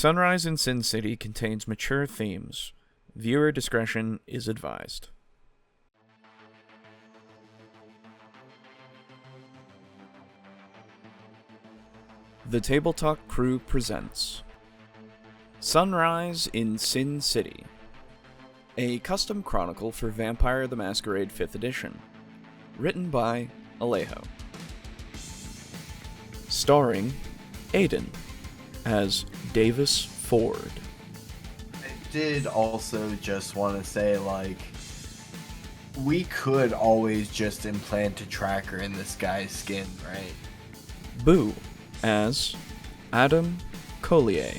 Sunrise in Sin City contains mature themes. Viewer discretion is advised. The TableTalk Crew presents Sunrise in Sin City, a custom chronicle for Vampire the Masquerade 5th edition, written by Alejo. Starring Aiden as Davis Ford. I did also just want to say, we could always just implant a tracker in this guy's skin, right? Boo as Adam Collier.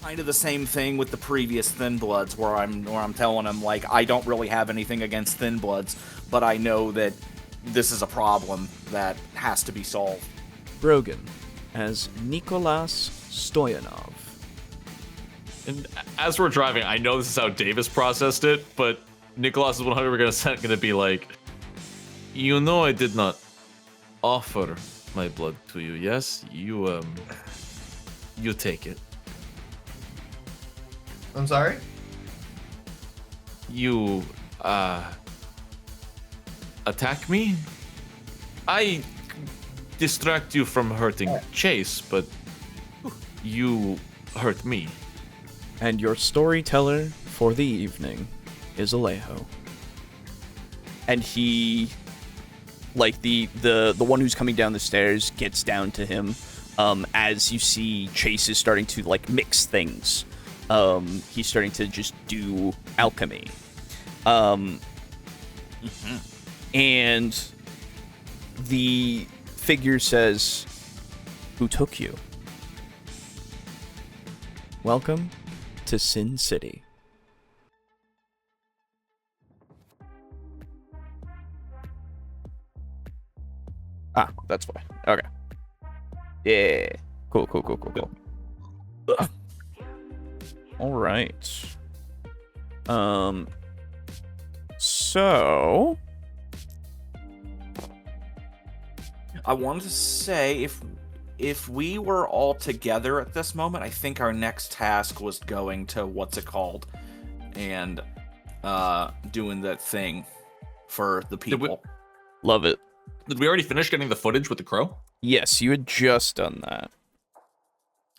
Kind of the same thing with the previous Thin Bloods, where I'm telling them, I don't really have anything against Thin Bloods, but I know that this is a problem that has to be solved. Brogan as Nikolas Stoyanov. And as we're driving, I know this is how Davis processed it, but Nikolas is 100% going to be like, you know, I did not offer my blood to you. Yes, you take it. I'm sorry? You attack me? I distract you from hurting Chase, but you hurt me. And your storyteller for the evening is Alejo. And he, the one who's coming down the stairs, gets down to him as you see Chase is starting to mix things. He's starting to just do alchemy. And the figure says, "Who took you? Welcome to Sin City." Ah, that's fine. Okay. Yeah. Cool. All right. So I wanted to say, if we were all together at this moment, I think our next task was going to and doing that thing for the people. Love it. Did we already finish getting the footage with the crow? Yes, you had just done that.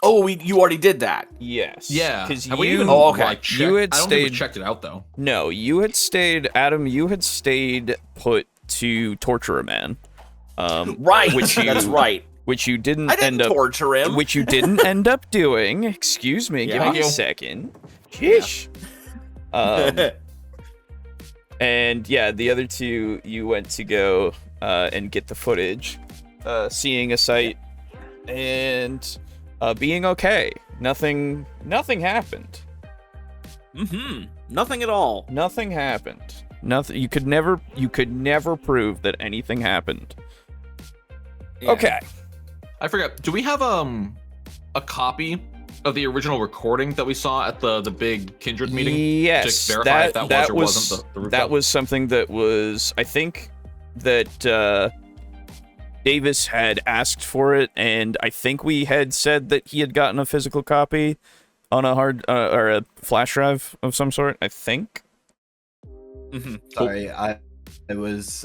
Oh, you already did that. Yes. Yeah. Because Have we you- even, Oh, okay. checked? You had I don't think we stayed- checked it out though. No, you had stayed, Adam. You had stayed put to torture a man. Right. That's right. Which you didn't I didn't end up torture him. Which you didn't end up doing. Excuse me. Yeah. Give me a second. Sheesh. And yeah, the other two, you went to go and get the footage, seeing a sight, and being okay. Nothing happened. Nothing at all. Nothing happened. Nothing. You could never prove that anything happened. Yeah. Okay. I forgot. Do we have a copy of the original recording that we saw at the big Kindred meeting? Yes, To verify if that was or was wasn't the rooftop? that was something that was. I think that Davis had asked for it, and I think we had said that he had gotten a physical copy on a hard or a flash drive of some sort. I think. Sorry, I was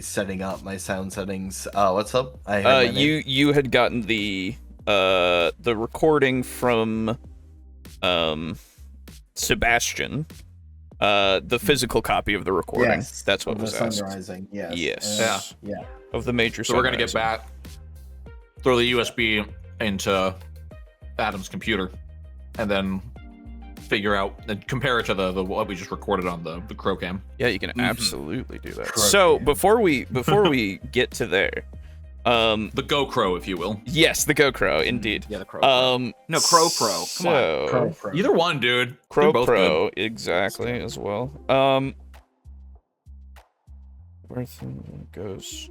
setting up my sound settings. What's up? I heard my name. You had gotten the recording from Sebastian, the physical copy of the recording. Yes, That's what of was the asked. Sunrising. Yes. Yes. Yeah. Of the major. So we're gonna get Sunrising. back, throw the USB into Adam's computer, and then figure out and compare it to the what we just recorded on the crow cam. Yeah, you can absolutely do that. Crow So cam. before we get to there, The GoCrow, if you will. yes, the GoCro, indeed. Yeah, the Crow. No, Crow Pro. Come on. So, Crow Pro. Either one, dude. Crow They're both Pro, exactly, as well. Where goes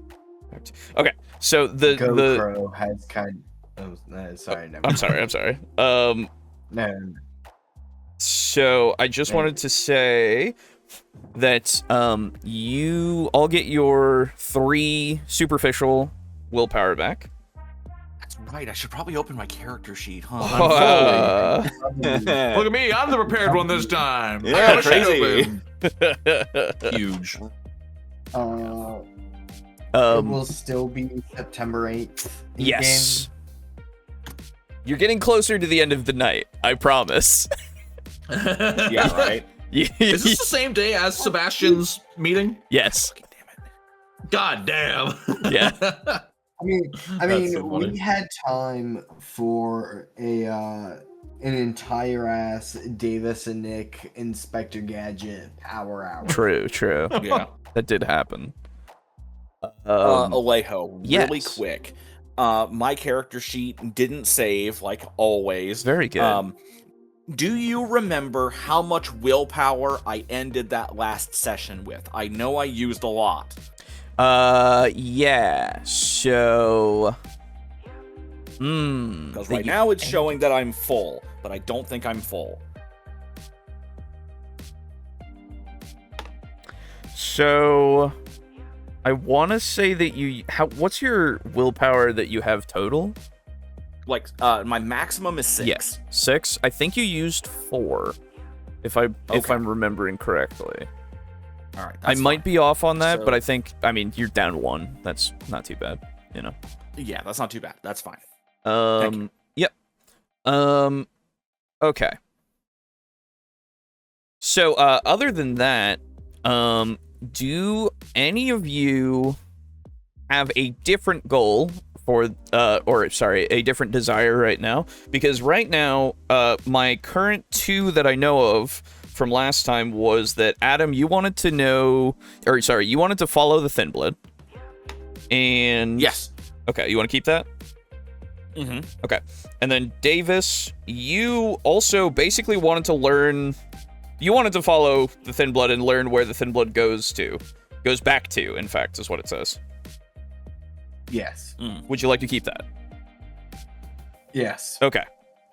back to... Okay, so the GoPro has kind of... no, sorry, never I'm mind. sorry. No. So I just wanted to say that you all get your 3 superficial willpower back. right. I should probably open my character sheet, huh? Look at me, I'm the prepared one this time. Yeah, I got my crazy. sheet open. Huge. It will still be September 8th. Yes. You're getting closer to the end of the night, I promise. Yeah, right. Is this the same day as Sebastian's meeting? Yes. God damn. Yeah. I mean, That's so funny. we had time for an entire ass Davis and Nick Inspector Gadget power hour. True. Yeah. That did happen. Alejo, yes. really quick. My character sheet didn't save, like always. Very good. Do you remember how much willpower I ended that last session with? I know I used a lot. Yeah. So, Because right now it's showing that I'm full, but I don't think I'm full. So, I want to say that what's your willpower that you have total? Like, my maximum is 6. Yes, 6. I think you used 4, if I'm remembering correctly. All right. I might be off on that, So- but I mean, you're down 1. That's not too bad, you know. Yeah, that's not too bad. That's fine. Yep. Okay. So, other than that, do any of you have a different goal for, a different desire right now? Because right now, my current 2 that I know of from last time was that, Adam, you wanted to follow the Thin Blood. And... Yes. Okay, you want to keep that? Mm-hmm. Okay. And then, Davis, you also basically wanted to learn... You wanted to follow the Thin Blood and learn where the Thin Blood goes back to, in fact, is what it says. Yes. Would you like to keep that? Yes. Okay.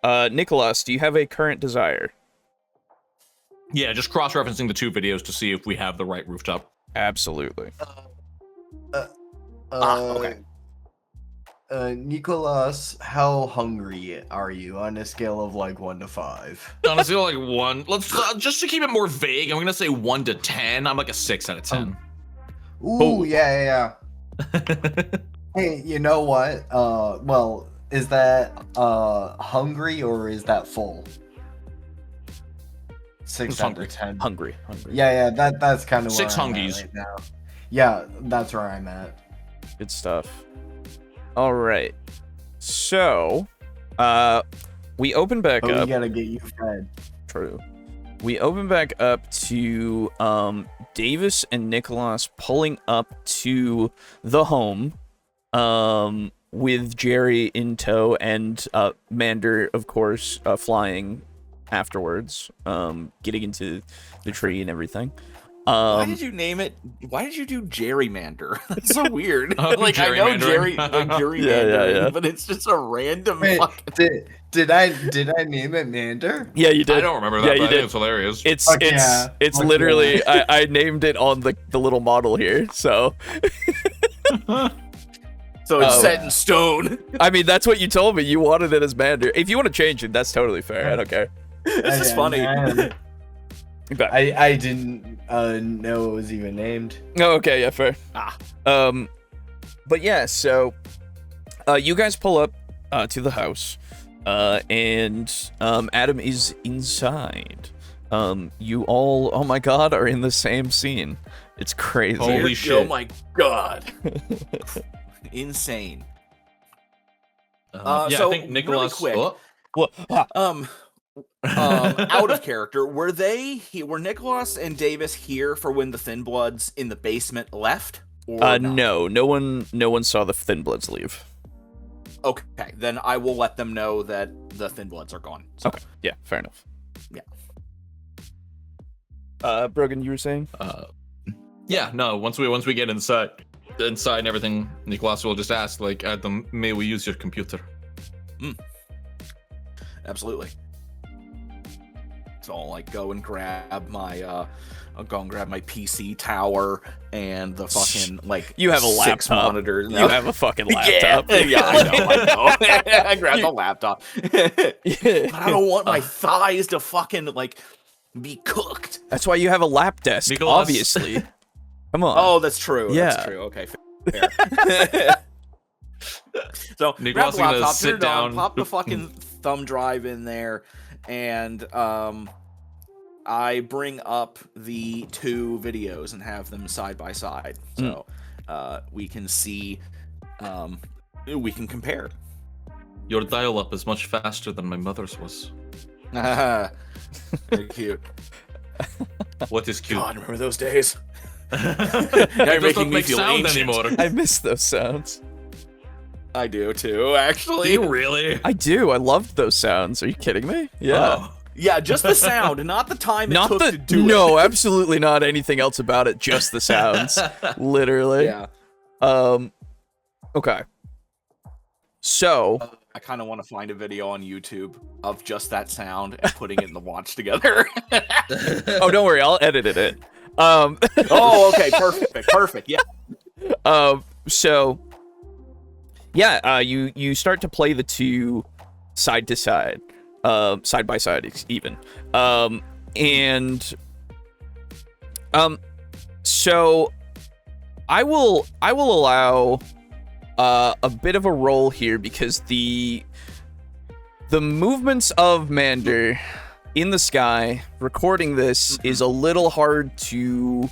Nikolas, do you have a current desire? Yeah, just cross-referencing the 2 videos to see if we have the right rooftop. Absolutely. Okay. Nikolas, how hungry are you on a scale of like 1 to 5? Honestly, like 1. Let's just to keep it more vague. I'm gonna say 1 to 10. I'm like a 6 out of 10. Ooh, yeah. Hey, you know what? Well, is that hungry or is that full? 6 It's out hungry. of 10. Hungry. Yeah, that's kind of 6 where I'm at hungies. right now. Yeah, that's where I'm at. Good stuff. All right. So, we open back But up. we gotta get you fed. True. We open back up to Davis and Nikolas pulling up to the home with Jerry in tow and Mander, of course, flying afterwards, getting into the tree and everything. Why did you name it? Why did you do gerrymander? That's so weird. Like I know Gerrymandering. gerrymandering, Yeah. but it's just a random. Wait, fucking... did I name it Mander? Yeah, you did. I don't remember that, Yeah, but you I think did. it's hilarious. It's Fuck yeah. Fuck literally I named it on the little model here. So So it's Oh. set in stone. I mean, that's what you told me. You wanted it as Mander. If you want to change it, that's totally fair. I don't care. This is Yeah, funny. man. Okay. I didn't know it was even named. Oh, okay, yeah, fair. Ah. But yeah, so you guys pull up to the house, and Adam is inside. You all, oh my god, are in the same scene. It's crazy. Holy Oh shit. my god. Insane. Yeah, so, I think Nicholas. really quick, Well, out of character, were Nikolas and Davis here for when the Thin Bloods in the basement left? Or not? no one saw the Thin Bloods leave. Okay, then I will let them know that the Thin Bloods are gone. So. Okay, yeah, fair enough. Yeah. Brogan, you were saying? Yeah, no. Once we get inside and everything, Nicholas will just ask, like, Adam, may we use your computer? Absolutely. I'll like go and grab my PC tower and the fucking like You have a 6 laptop. monitors. You have a fucking laptop. Yeah, I know. I grabbed the laptop. But I don't want my thighs to fucking like be cooked. That's why you have a lap desk, Nikolas. obviously. Come on. Oh, that's true. Yeah. That's true. Okay, fair. So grab Nikolas the gonna laptop, sit turn it on, down. pop the fucking thumb drive in there, and I bring up the 2 videos and have them side by side, so we can see, we can compare. Your dial-up is much faster than my mother's was. Very cute. What is cute? God, remember those days? It You're doesn't making me make feel sound ancient. anymore. I miss those sounds. I do too, actually. Do you really? I do. I loved those sounds. Are you kidding me? Yeah. Oh. Yeah, just the sound, not the time it Not took the to do it. no, absolutely not anything else about it. Just the sounds, literally. Yeah. Okay. So I kind of want to find a video on YouTube of just that sound and putting it in the watch together. oh, don't worry, I'll edit it in. Oh, okay, perfect. Yeah. So yeah, you start to play the 2 side to side, side by side even, so I will allow a bit of a roll here because the movements of Mander in the sky recording this is a little hard to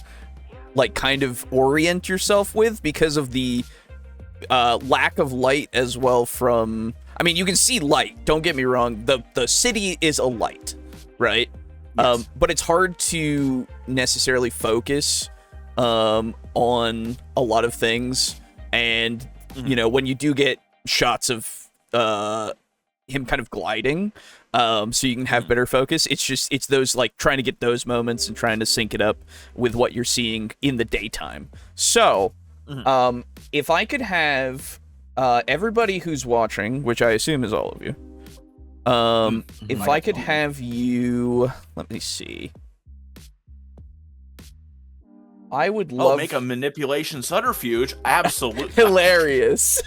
like kind of orient yourself with because of the lack of light as well from, I mean, you can see light, don't get me wrong, the city is a light, right? Yes. But it's hard to necessarily focus on a lot of things, and you know, when you do get shots of him kind of gliding, so you can have better focus, it's those like trying to get those moments and trying to sync it up with what you're seeing in the daytime. So if I could have everybody who's watching, which I assume is all of you, if I could have you, let me see, I would love... make a manipulation subterfuge. Absolutely. Hilarious.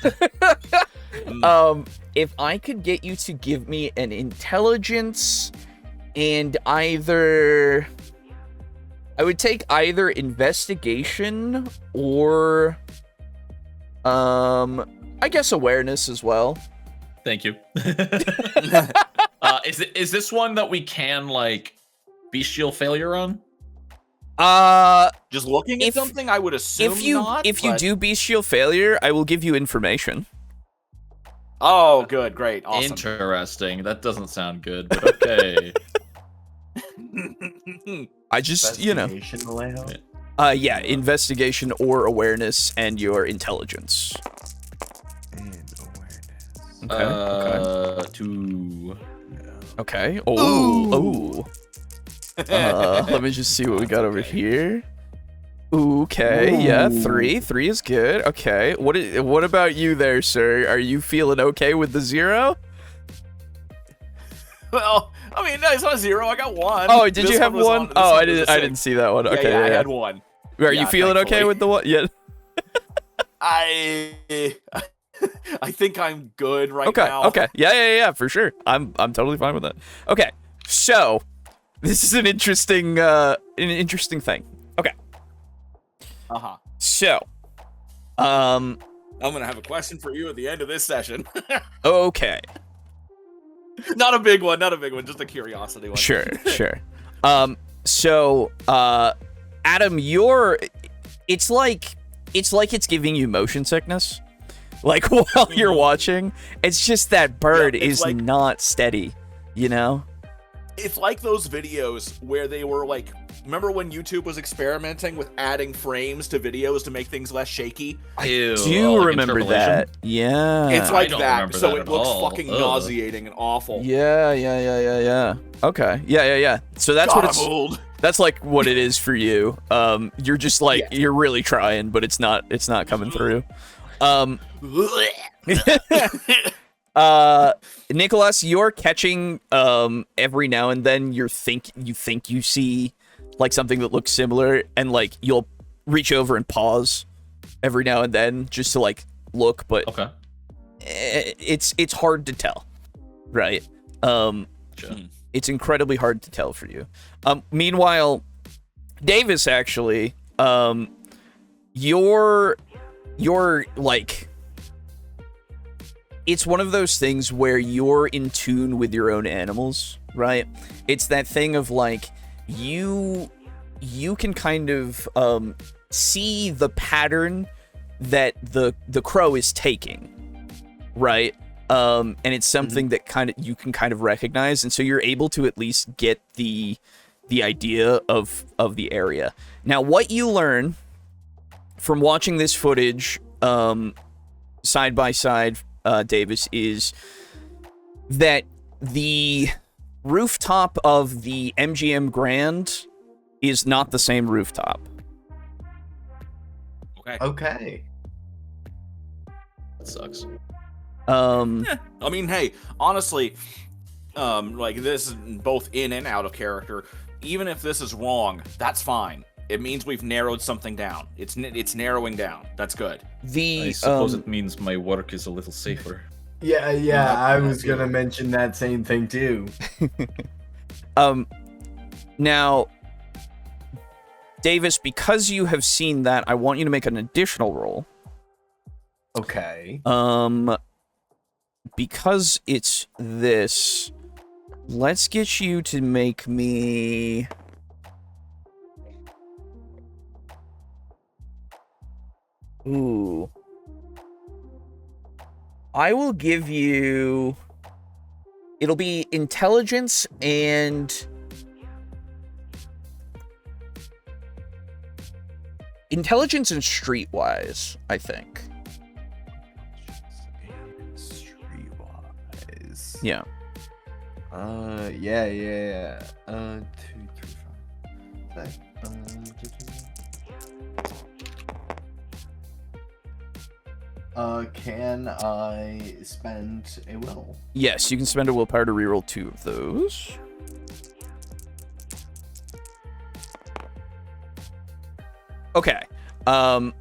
If I could get you to give me an intelligence and either... I would take either investigation or... I guess awareness as well. Thank you. Is this one that we can, like, bestial failure on? Just looking at something, I would assume if you do bestial failure, I will give you information. Oh, good, great, awesome. Interesting. That doesn't sound good, but okay. I just, you know. Alejo? Yeah, investigation or awareness and your intelligence. And awareness. Okay. 2. Okay. Oh. Let me just see what we got over here. Okay, yeah, 3. 3 is good. Okay. What about you there, sir? Are you feeling okay with the 0? Well, I mean, no, it's not a 0. I got 1. Oh, did you have 1? Oh, I didn't see that one. Okay, yeah, I had 1. Are you feeling okay with the 1? Yeah. I think I'm good right now. Okay. Yeah, for sure. I'm totally fine with that. Okay. So, this is an interesting thing. Okay. Uh-huh. So, I'm gonna have a question for you at the end of this session. Okay. Not a big one, just a curiosity one. Sure. So, Adam, it's like it's giving you motion sickness. Like, while you're watching, it's just that bird is like, not steady, you know? It's like those videos where they were like, remember when YouTube was experimenting with adding frames to videos to make things less shaky? I do remember that. Yeah. It's like that, so it looks fucking nauseating and awful. Yeah. Okay. Yeah. So that's what it's... Old. That's like what it is for you. You're just like, you're really trying, but it's not coming through. Nikolas, you're catching every now and then you think you see like something that looks similar, and like you'll reach over and pause every now and then just to like look, but Okay. It's hard to tell, right? Sure. It's incredibly hard to tell for you. Meanwhile, Davis, actually, you're like, it's one of those things where you're in tune with your own animals, right? It's that thing of like, you can kind of see the pattern that the crow is taking, right? And it's something that you can kind of recognize, and so you're able to at least get the idea of the area. Now, what you learn from watching this footage side by side, Davis, is that the rooftop of the MGM Grand is not the same rooftop. Okay. That sucks. I mean, hey, honestly, like this is both in and out of character. Even if this is wrong, that's fine. It means we've narrowed something down. It's narrowing down. That's good. I suppose it means my work is a little safer. Yeah, I was gonna mention that same thing too. Now, Davis, because you have seen that, I want you to make an additional roll. Okay. Because it's this, let's get you to make me... Ooh. I will give you... It'll be intelligence and... Intelligence and streetwise, I think. Streetwise. Yeah. Yeah. 2, 3, 5. Can I spend a will? Yes, you can spend a willpower to reroll 2 of those. Okay. So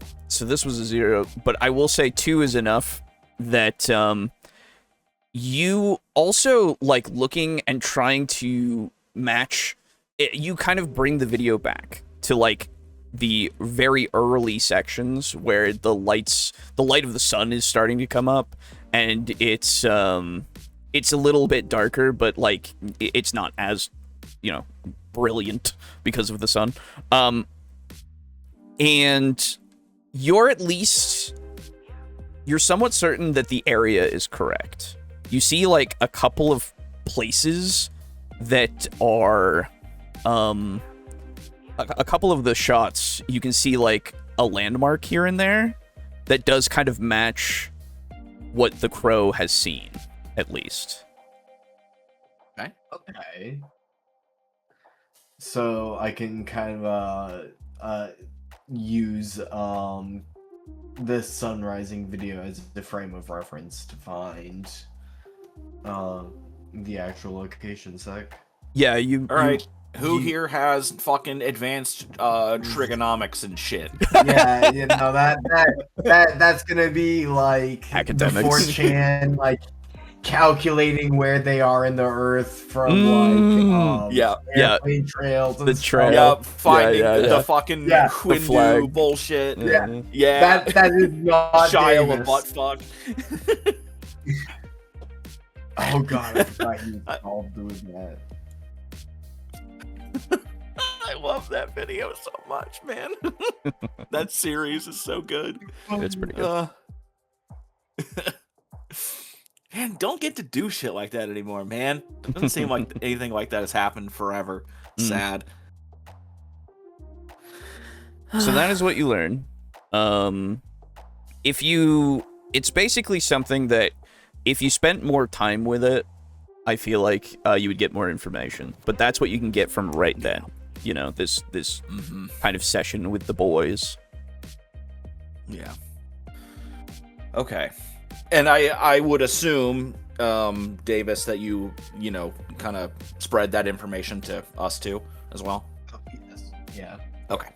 this was a 0, but I will say 2 is enough that you also like looking and trying to match it, you kind of bring the video back to like the very early sections where the light of the sun is starting to come up, and it's a little bit darker, but like it's not as, brilliant because of the sun. And you're somewhat certain that the area is correct. You see like a couple of places that are a couple of the shots, you can see like a landmark here and there that does kind of match what the crow has seen, at least. Okay. So I can kind of use this sun rising video as the frame of reference to find the actual location sec. Yeah, you. All right. Who here has fucking advanced trigonomics and shit? Yeah, that's gonna be like Academics. the 4chan, like calculating where they are in the Earth from airplane trails and The stuff. trail. Yeah, finding yeah. the fucking Yeah. The Hindu flag. bullshit. Yeah. Yeah. That is not Shia Davis. LaButt fuck. Oh god, I forgot you all doing that. I love that video so much, man. That series is so good. It's pretty good. Man, don't get to do shit like that anymore, man. It doesn't seem like anything like that has happened forever. Sad. So that is what you learn. It's basically something that if you spent more time with it, I feel like you would get more information. But that's what you can get from right then. This kind of session with the boys. Yeah. Okay. And I would assume Davis, that you kind of spread that information to us too as well? Yes. Yeah. Okay.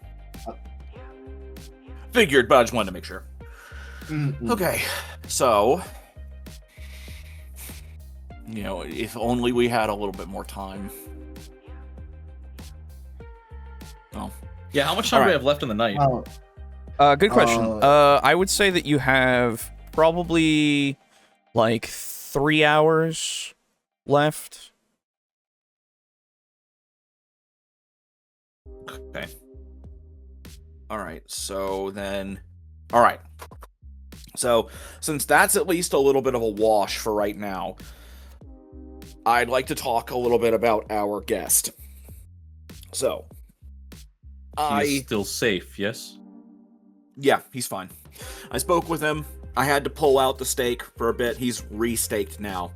Figured, but I just wanted to make sure. Mm-mm. Okay, so if only we had a little bit more time. Oh, Yeah, how much time do we Alright. have left in the night? Good question. I would say that you have probably like 3 hours left. okay. All right. So then, all right. So since that's at least a little bit of a wash for right now, I'd like to talk a little bit about our guest. So, He's still safe, yes? Yeah, he's fine. I spoke with him. I had to pull out the stake for a bit. He's restaked now.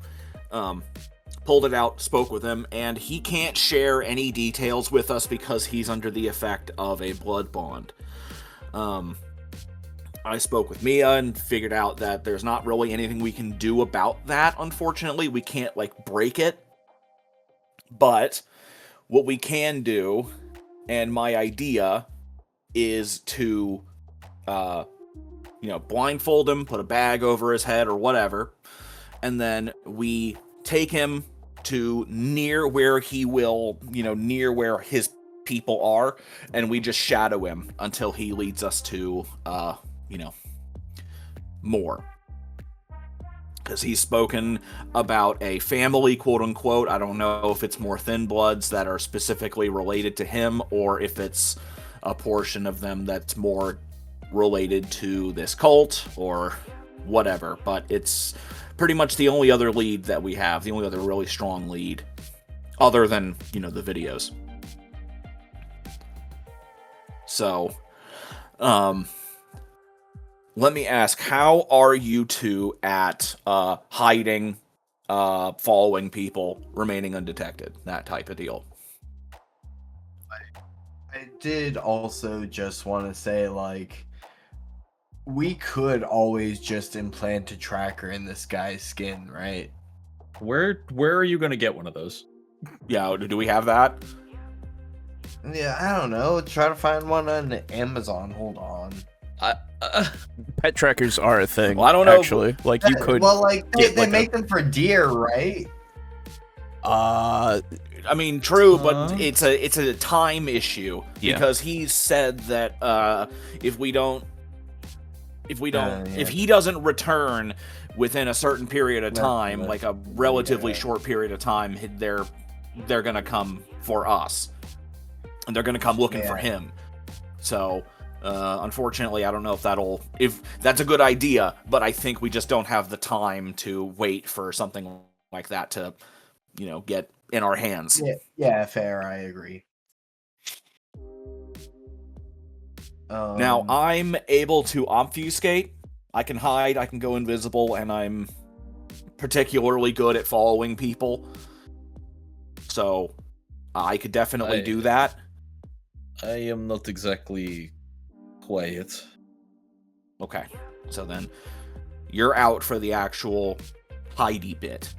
Pulled it out, spoke with him, and he can't share any details with us because he's under the effect of a blood bond. I spoke with Mia and figured out that there's not really anything we can do about that, unfortunately. We can't, break it. But what we can do, and my idea, is to blindfold him, put a bag over his head or whatever, and then we take him to near where he will, near where his people are, and we just shadow him until he leads us to, more. Because he's spoken about a family, quote unquote. I don't know if it's more thin bloods that are specifically related to him, or if it's a portion of them that's more related to this cult or whatever, but it's pretty much the only other lead that we have, the only other really strong lead, other than, the videos. So, let me ask, how are you two at hiding, following people, remaining undetected, that type of deal? I did also just want to say, we could always just implant a tracker in this guy's skin, right? Where are you gonna get one of those? Yeah, do we have that? Yeah, I don't know. Try to find one on Amazon. Hold on. Pet trackers are a thing. Well, I don't know. Actually, you could. Well, get, they make them for deer, right? Uh, I mean, true, but it's a time issue, Yeah. because he said that if he doesn't return within a certain period of time, like a relatively short period of time, they're gonna come for us, and they're gonna come looking for him. So, unfortunately, I don't know if that's a good idea, but I think we just don't have the time to wait for something like that to, get in our hands. Yeah, fair. I agree. Now, I'm able to obfuscate. I can hide, I can go invisible, and I'm particularly good at following people. So, I could definitely do that. I am not exactly quiet. Okay, so then you're out for the actual hidey bit.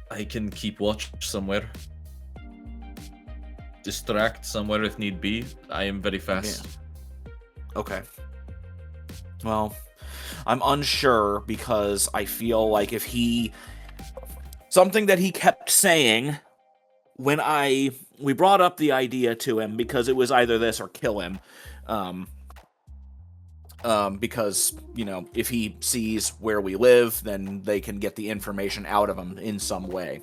I can keep watch somewhere. Distract somewhere if need be. I am very fast. Yeah. Okay. Well, I'm unsure, because I feel like if something that he kept saying when we brought up the idea to him, because it was either this or kill him, because, if he sees where we live, then they can get the information out of him in some way.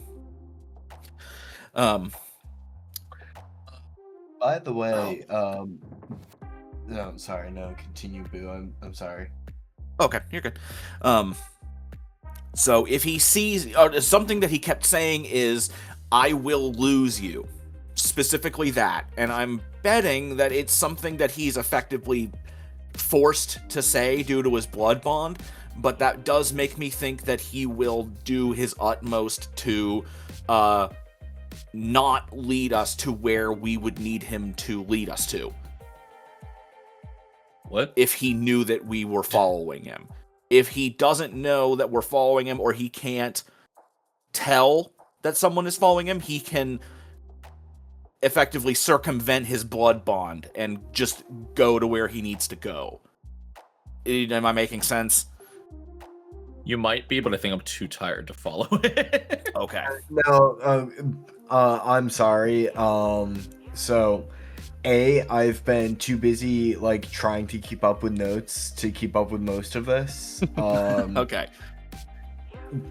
By the way, no, sorry, no, continue, Boo. I'm sorry. Okay, you're good. So if he sees something that he kept saying is, "I will lose you," specifically that, and I'm betting that it's something that he's effectively forced to say due to his blood bond, but that does make me think that he will do his utmost to not lead us to where we would need him to lead us to. What? If he knew that we were following him. If he doesn't know that we're following him, or he can't tell that someone is following him, he can effectively circumvent his blood bond and just go to where he needs to go. Am I making sense? You might be, but I think I'm too tired to follow it. Okay. No, I'm sorry. So, I've been too busy like trying to keep up with notes to keep up with most of this. Okay.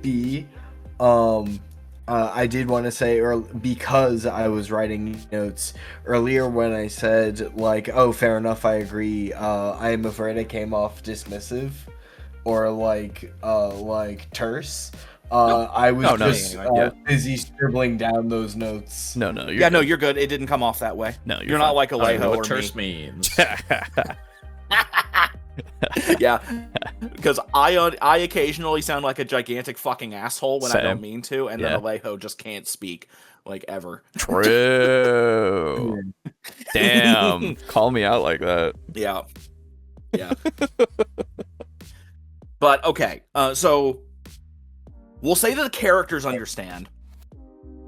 B, I did want to say, because I was writing notes earlier when I said like, oh, fair enough, I agree. I am afraid I came off dismissive, or like terse. I was just busy scribbling down those notes. No, you're yeah, good. no, you're good. It didn't come off that way. No, you're not like I don't know Alejo what or terse me. means. Yeah, because I occasionally sound like a gigantic fucking asshole when I don't mean to, and then Alejo just can't speak, like, ever. True. Damn. Call me out like that. Yeah. But, okay, so we'll say that the characters understand,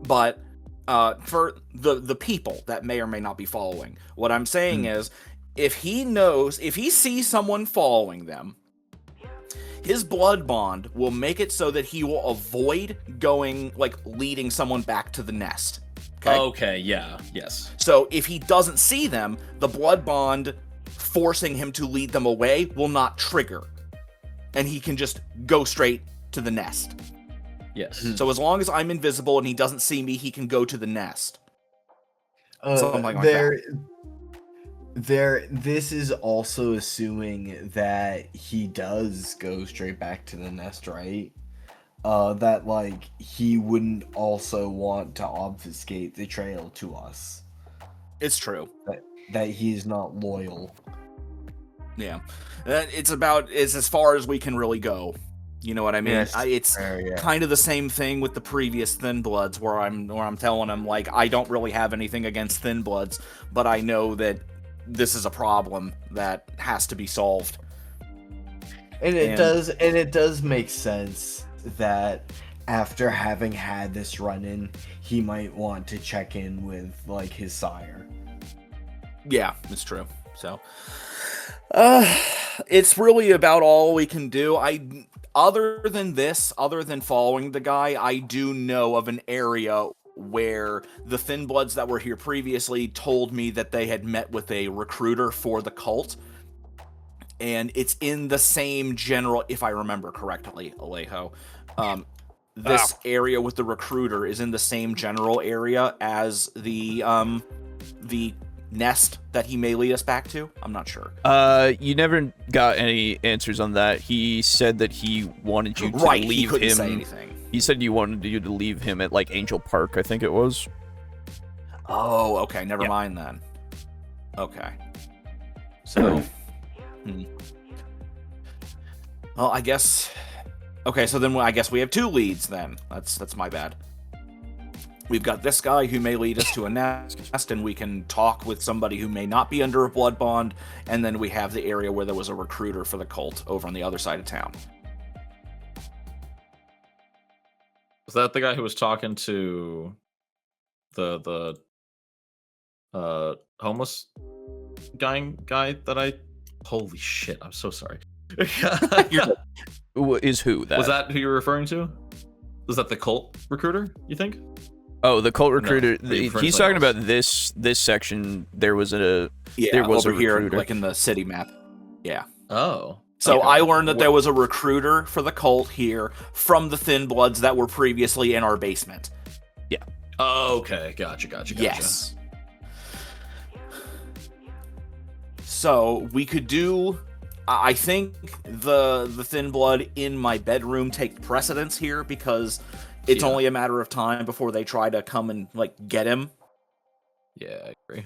but for the people that may or may not be following, what I'm saying is, if he sees someone following them, his blood bond will make it so that he will avoid going, like, leading someone back to the nest. Okay, yeah, yes. So if he doesn't see them, the blood bond forcing him to lead them away will not trigger. And he can just go straight to the nest. Yes. So as long as I'm invisible and he doesn't see me, he can go to the nest. Something like that. This is also assuming that he does go straight back to the nest, right? That, like, he wouldn't also want to obfuscate the trail to us. It's true. That he's not loyal. Yeah. It's as far as we can really go. You know what I mean? Yes. It's kind of the same thing with the previous Thin Bloods, where I'm telling him, like, I don't really have anything against Thin Bloods, but I know that this is a problem that has to be solved. And it does make sense that after having had this run-in, he might want to check in with, like, his sire. Yeah, it's true. So, it's really about all we can do. Other than following the guy, I do know of an area where the Thin Bloods that were here previously told me that they had met with a recruiter for the cult. And it's in the same general, if I remember correctly, Alejo. This area with the recruiter is in the same general area as the nest that he may lead us back to. I'm not sure. You never got any answers on that. He said that he wanted you to leave he couldn't him. Say anything. He said you wanted you to leave him at, like, Angel Park, I think it was. Oh, okay. Never mind then. Okay. So, well, I guess. Okay, so then I guess we have two leads then. That's my bad. We've got this guy who may lead us to a nest, and we can talk with somebody who may not be under a blood bond, and then we have the area where there was a recruiter for the cult over on the other side of town. Was that the guy who was talking to the homeless guy that I? Holy shit! I'm so sorry. Is who that? Was that who you were referring to? Was that the cult recruiter, you think? Oh, the cult recruiter. No, he's talking about this section. There was a over here, like in the city map. Yeah. Oh. So okay. I learned that there was a recruiter for the cult here from the Thin Bloods that were previously in our basement. Yeah. Oh, okay. Gotcha. Yes. So we could do. I think the Thin Blood in my bedroom take precedence here because it's only a matter of time before they try to come and, like, get him. Yeah, I agree.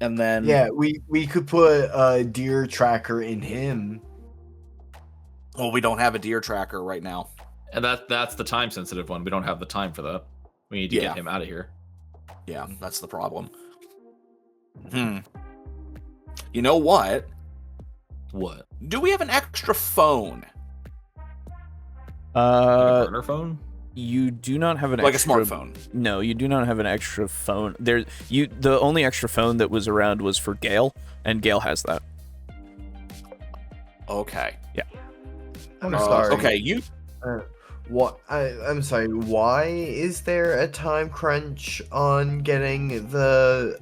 And then we could put a deer tracker in him. Well, we don't have a deer tracker right now. And that's the time sensitive one. We don't have the time for that. We need to get him out of here. Yeah, that's the problem. You know what? What? Do we have an extra phone? Like a burner phone? You do not have an Like extra... a smartphone. No, you do not have an extra phone. The only extra phone that was around was for Gale, and Gale has that. Okay. Yeah. I'm sorry. Okay, you. I'm sorry. Why is there a time crunch on getting the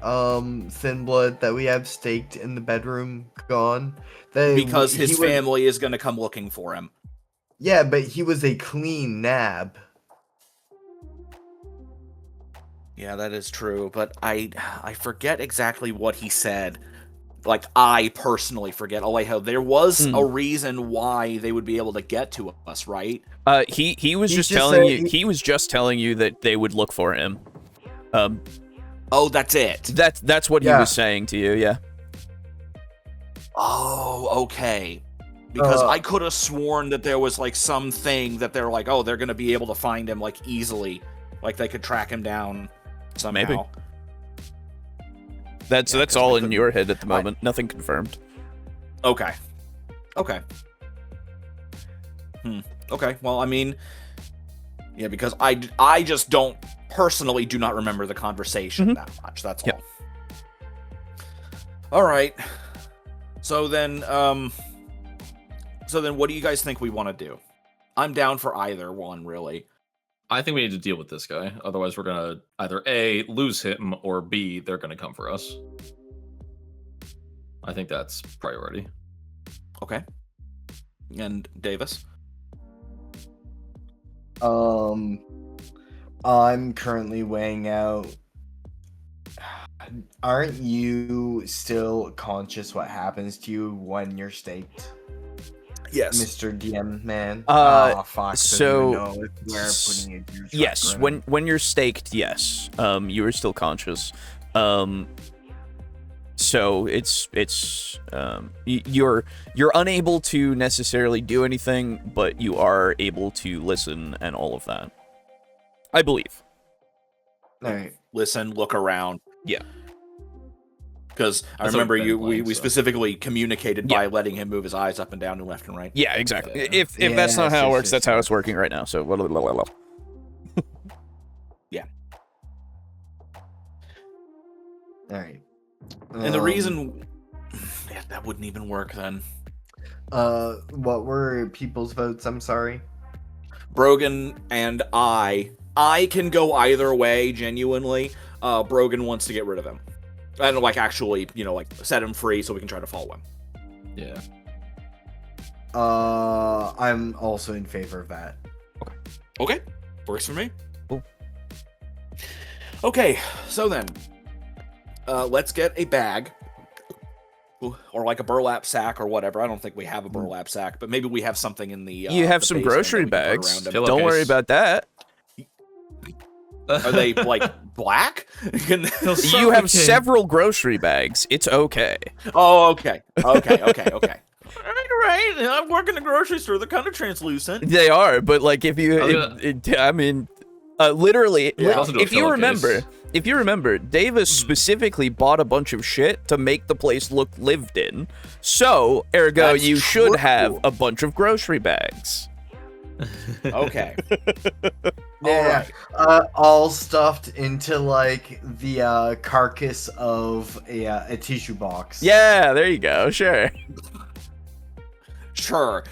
thin blood that we have staked in the bedroom gone? Because his family is going to come looking for him. Yeah, but he was a clean nab. Yeah, that is true, but I forget exactly what he said. Like, I personally forget. Alejo, there was a reason why they would be able to get to us, right? He was just telling you. He was just telling you that they would look for him. Oh, that's it. That's what he was saying to you. Yeah. Oh, okay. Because I could have sworn that there was like something that they're like, oh, they're gonna be able to find him like easily, like they could track him down somehow. Maybe. That's all in your head at the moment. Nothing confirmed. Okay. Okay. Okay. Well, I mean, yeah, because I just do not remember the conversation that much. That's all. All right. So then, what do you guys think we want to do? I'm down for either one, really. I think we need to deal with this guy. Otherwise, we're going to either A, lose him, or B, they're going to come for us. I think that's priority. Okay. And Davis? I'm currently weighing out. Aren't you still conscious what happens to you when you're staked? Yes. Mr. DM man. Fuck. So yes, when when you're staked, yes. You are still conscious. So you're unable to necessarily do anything, but you are able to listen and all of that. I believe. All right. Listen, look around. Yeah. Because I That's remember what we've been playing, we so. specifically communicated by letting him move his eyes up and down and left and right. Yeah, exactly. Yeah. If that's not how it Yes, works, yes, that's how it's working right now. So Yeah. All right. And the reason that wouldn't even work then. What were people's votes? I'm sorry. Brogan and I can go either way, genuinely. Brogan wants to get rid of him. And, like, actually, like, set him free so we can try to follow him. Yeah. I'm also in favor of that. Okay. Works for me. Cool. Okay, so then, let's get a bag. Or, like, a burlap sack or whatever. I don't think we have a burlap sack, but maybe we have something in the... you have the some basement grocery that we can put bags. around him. Fill Don't worry case. about that. Are they, like, black? You have several grocery bags. It's okay. Oh, okay. Okay. All right. I'm working the grocery store. They're kind of translucent. They are, but like if you, literally, Yeah, also do a if you pillow remember, case. Davis specifically bought a bunch of shit to make the place look lived in. So, ergo, That's you should true. have a bunch of grocery bags. Okay. Yeah, all stuffed into like the carcass of a tissue box. Yeah, there you go. Sure. Sure.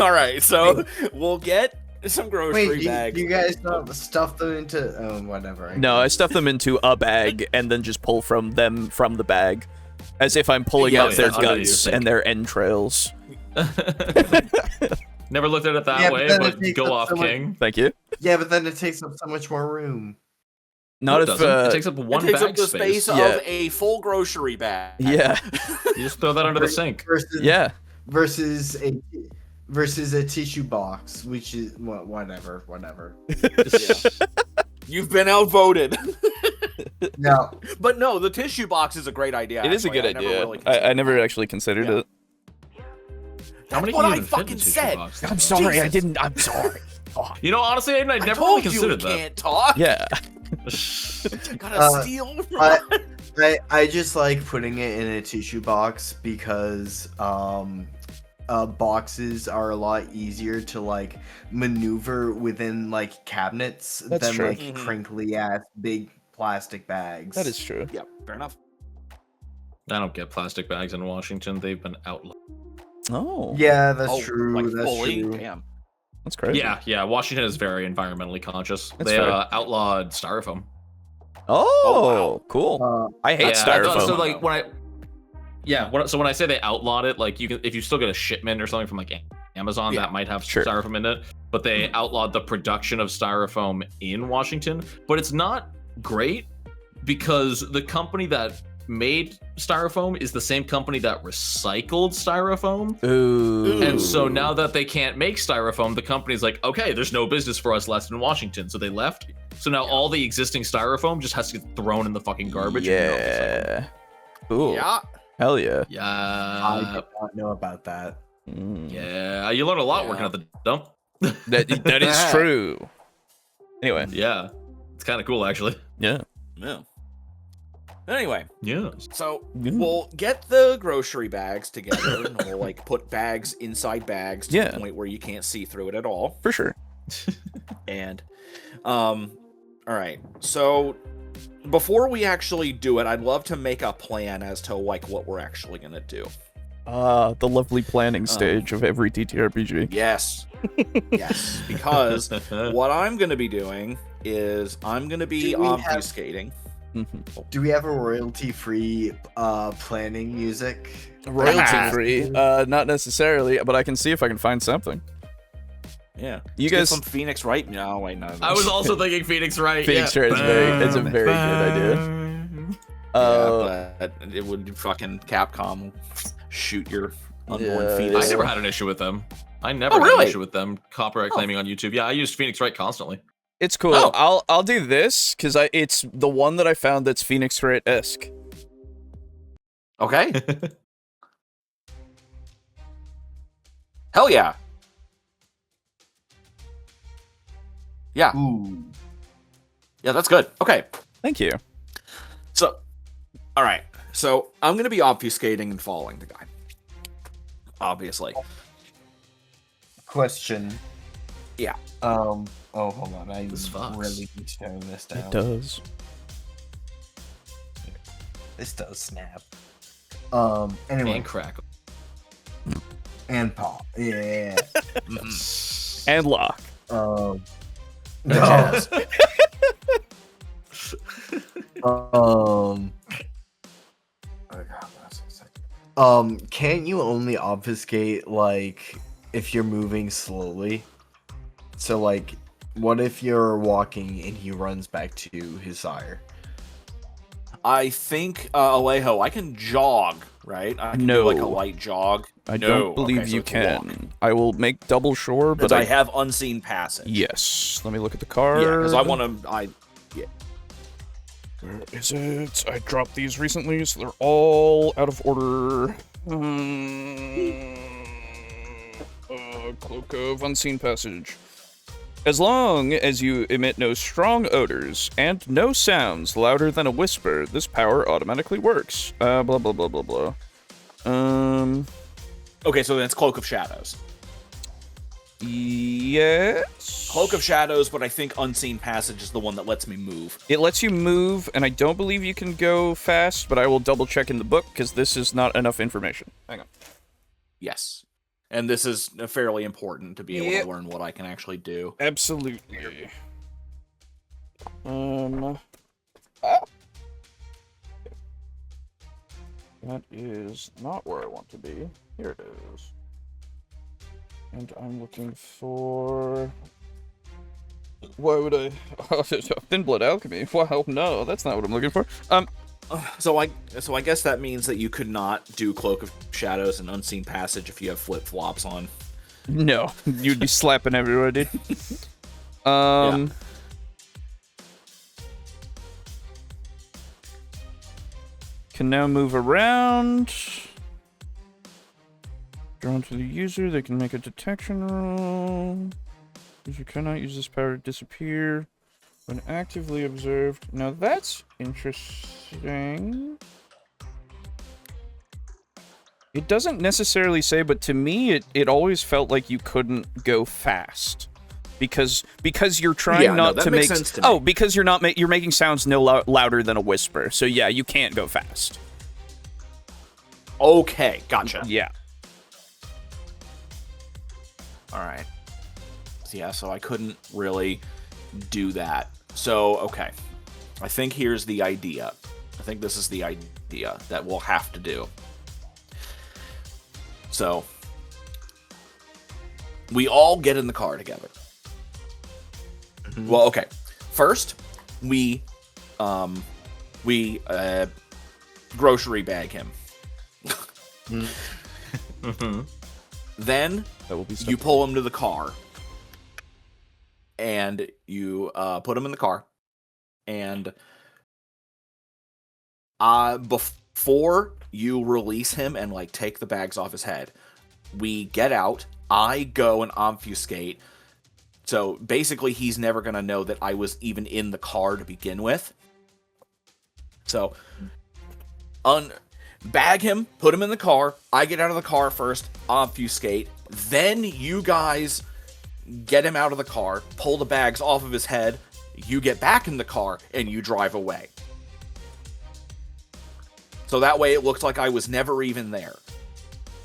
All right. So we'll get some grocery Wait, bags. you guys don't stuff them into whatever. No, I stuff them into a bag and then just pull from the bag, as if I'm pulling Yeah, out their that's what you guts think. and their entrails. Never looked at it that Yeah, but way, then but it takes go up off, so much- King. Thank you. Yeah, but then it takes up so much more room. Not No, it if doesn't. It takes up It one takes bag up the space Yeah. of a full grocery bag. yeah, You just throw that under the sink. Versus, yeah. versus a tissue box, which is whatever. You've been outvoted. No, But no, the tissue box is a great idea. It is a actually. good I never idea. really I considered never that. actually considered Yeah. it. How many That's what can I you even fit in a fucking tissue said. box? I'm sorry, I Jesus. didn't. I'm sorry. Oh, You know, honestly, Aiden, I I never told really you considered we that. can't talk. yeah. Gotta steal. I just like putting it in a tissue box because boxes are a lot easier to like maneuver within like cabinets That's than true. like crinkly ass big plastic bags. That is true. Yep, fair enough. I don't get plastic bags in Washington. They've been outlawed. Oh. Yeah, that's Oh, true. like That's fully? true. Damn. That's crazy. Yeah. Washington is very environmentally conscious. That's They fair. outlawed styrofoam. Oh, cool. I hate styrofoam. So like when I say they outlawed it, like you can, if you still get a shipment or something from like Amazon, that might have styrofoam in it. But they outlawed the production of styrofoam in Washington. But it's not great because the company that made styrofoam is the same company that recycled styrofoam. Ooh. And so now that they can't make styrofoam, the company's like, okay, there's no business for us left in Washington. So they left. So now all the existing styrofoam just has to get thrown in the fucking garbage. Yeah. Cool. Yeah. Hell yeah. Yeah. I did not know about that. Yeah. You learn a lot working at the dump. That is true. Anyway. Yeah. It's kind of cool, actually. Yeah. Yeah. Anyway. Yeah. So we'll get the grocery bags together and we'll like put bags inside bags to the point where you can't see through it at all. For sure. And all right. So before we actually do it, I'd love to make a plan as to like what we're actually gonna do. The lovely planning stage of every TTRPG. Yes. Yes. Because what I'm gonna be doing is I'm gonna be obfuscating. Do we have a royalty-free planning music? Royalty-free? Not necessarily, but I can see if I can find something. Yeah. You guys, some Phoenix Wright? No, wait, no. I was also thinking Phoenix Wright. Phoenix Wright is a very good idea. But it would fucking Capcom shoot your unborn fetus. I never had an issue with them. I never had an issue with them copyright claiming on YouTube. Yeah, I used Phoenix Wright constantly. It's cool. I'll do this because it's the one that I found that's Phoenix Wright-esque. Okay. Hell yeah. Yeah. Ooh. Yeah, that's good. Okay. Thank you. So, all right. So I'm gonna be obfuscating and following the guy. Obviously. Question. Yeah. Oh, hold on. I This really need to narrow this down. It does. This does snap. Anyway. And crackle. And pop. Yeah. And lock. No. Can't you only obfuscate like if you're moving slowly? So like, what if you're walking and he runs back to his sire? I think Alejo, I can jog, right? I can do like a light jog. I don't believe you can. I will make double sure, but I have unseen passage. Yes. Let me look at the card. Yeah, because I want to. Where is it? I dropped these recently, so they're all out of order. Cloak of Unseen Passage. As long as you emit no strong odors and no sounds louder than a whisper, this power automatically works. Blah, blah, blah, blah, blah. Okay, so then it's Cloak of Shadows. Yes. Cloak of Shadows, but I think Unseen Passage is the one that lets me move. It lets you move, and I don't believe you can go fast, but I will double check in the book, because this is not enough information. Hang on. Yes. And this is fairly important to be able to learn what I can actually do. Absolutely. That is not where I want to be. Here it is. And I'm looking for... Why would I... Thin Blood Alchemy? Well, no, that's not what I'm looking for. So I guess that means that you could not do Cloak of Shadows and Unseen Passage if you have flip-flops on. No, you'd be slapping everywhere, dude. Can now move around. Drawn to the user, they can make a detection roll. User cannot use this power to disappear when actively observed. Now that's interesting. It doesn't necessarily say, but to me, it always felt like you couldn't go fast. Because you're trying not that to makes make sense to me. because you're making sounds no louder than a whisper. So yeah, you can't go fast. Okay, gotcha. Yeah. All right. Yeah, so I couldn't really do that. So, okay. I think here's the idea. I think this is the idea that we'll have to do. So, we all get in the car together. Well, okay. First, we grocery bag him. Then That will be you pull him to the car, and you put him in the car, and before you release him and like take the bags off his head, we get out. I go and obfuscate. So basically, he's never gonna know that I was even in the car to begin with. So, bag him, put him in the car. I get out of the car first, obfuscate. Then you guys get him out of the car, pull the bags off of his head. You get back in the car and you drive away. So that way it looks like I was never even there.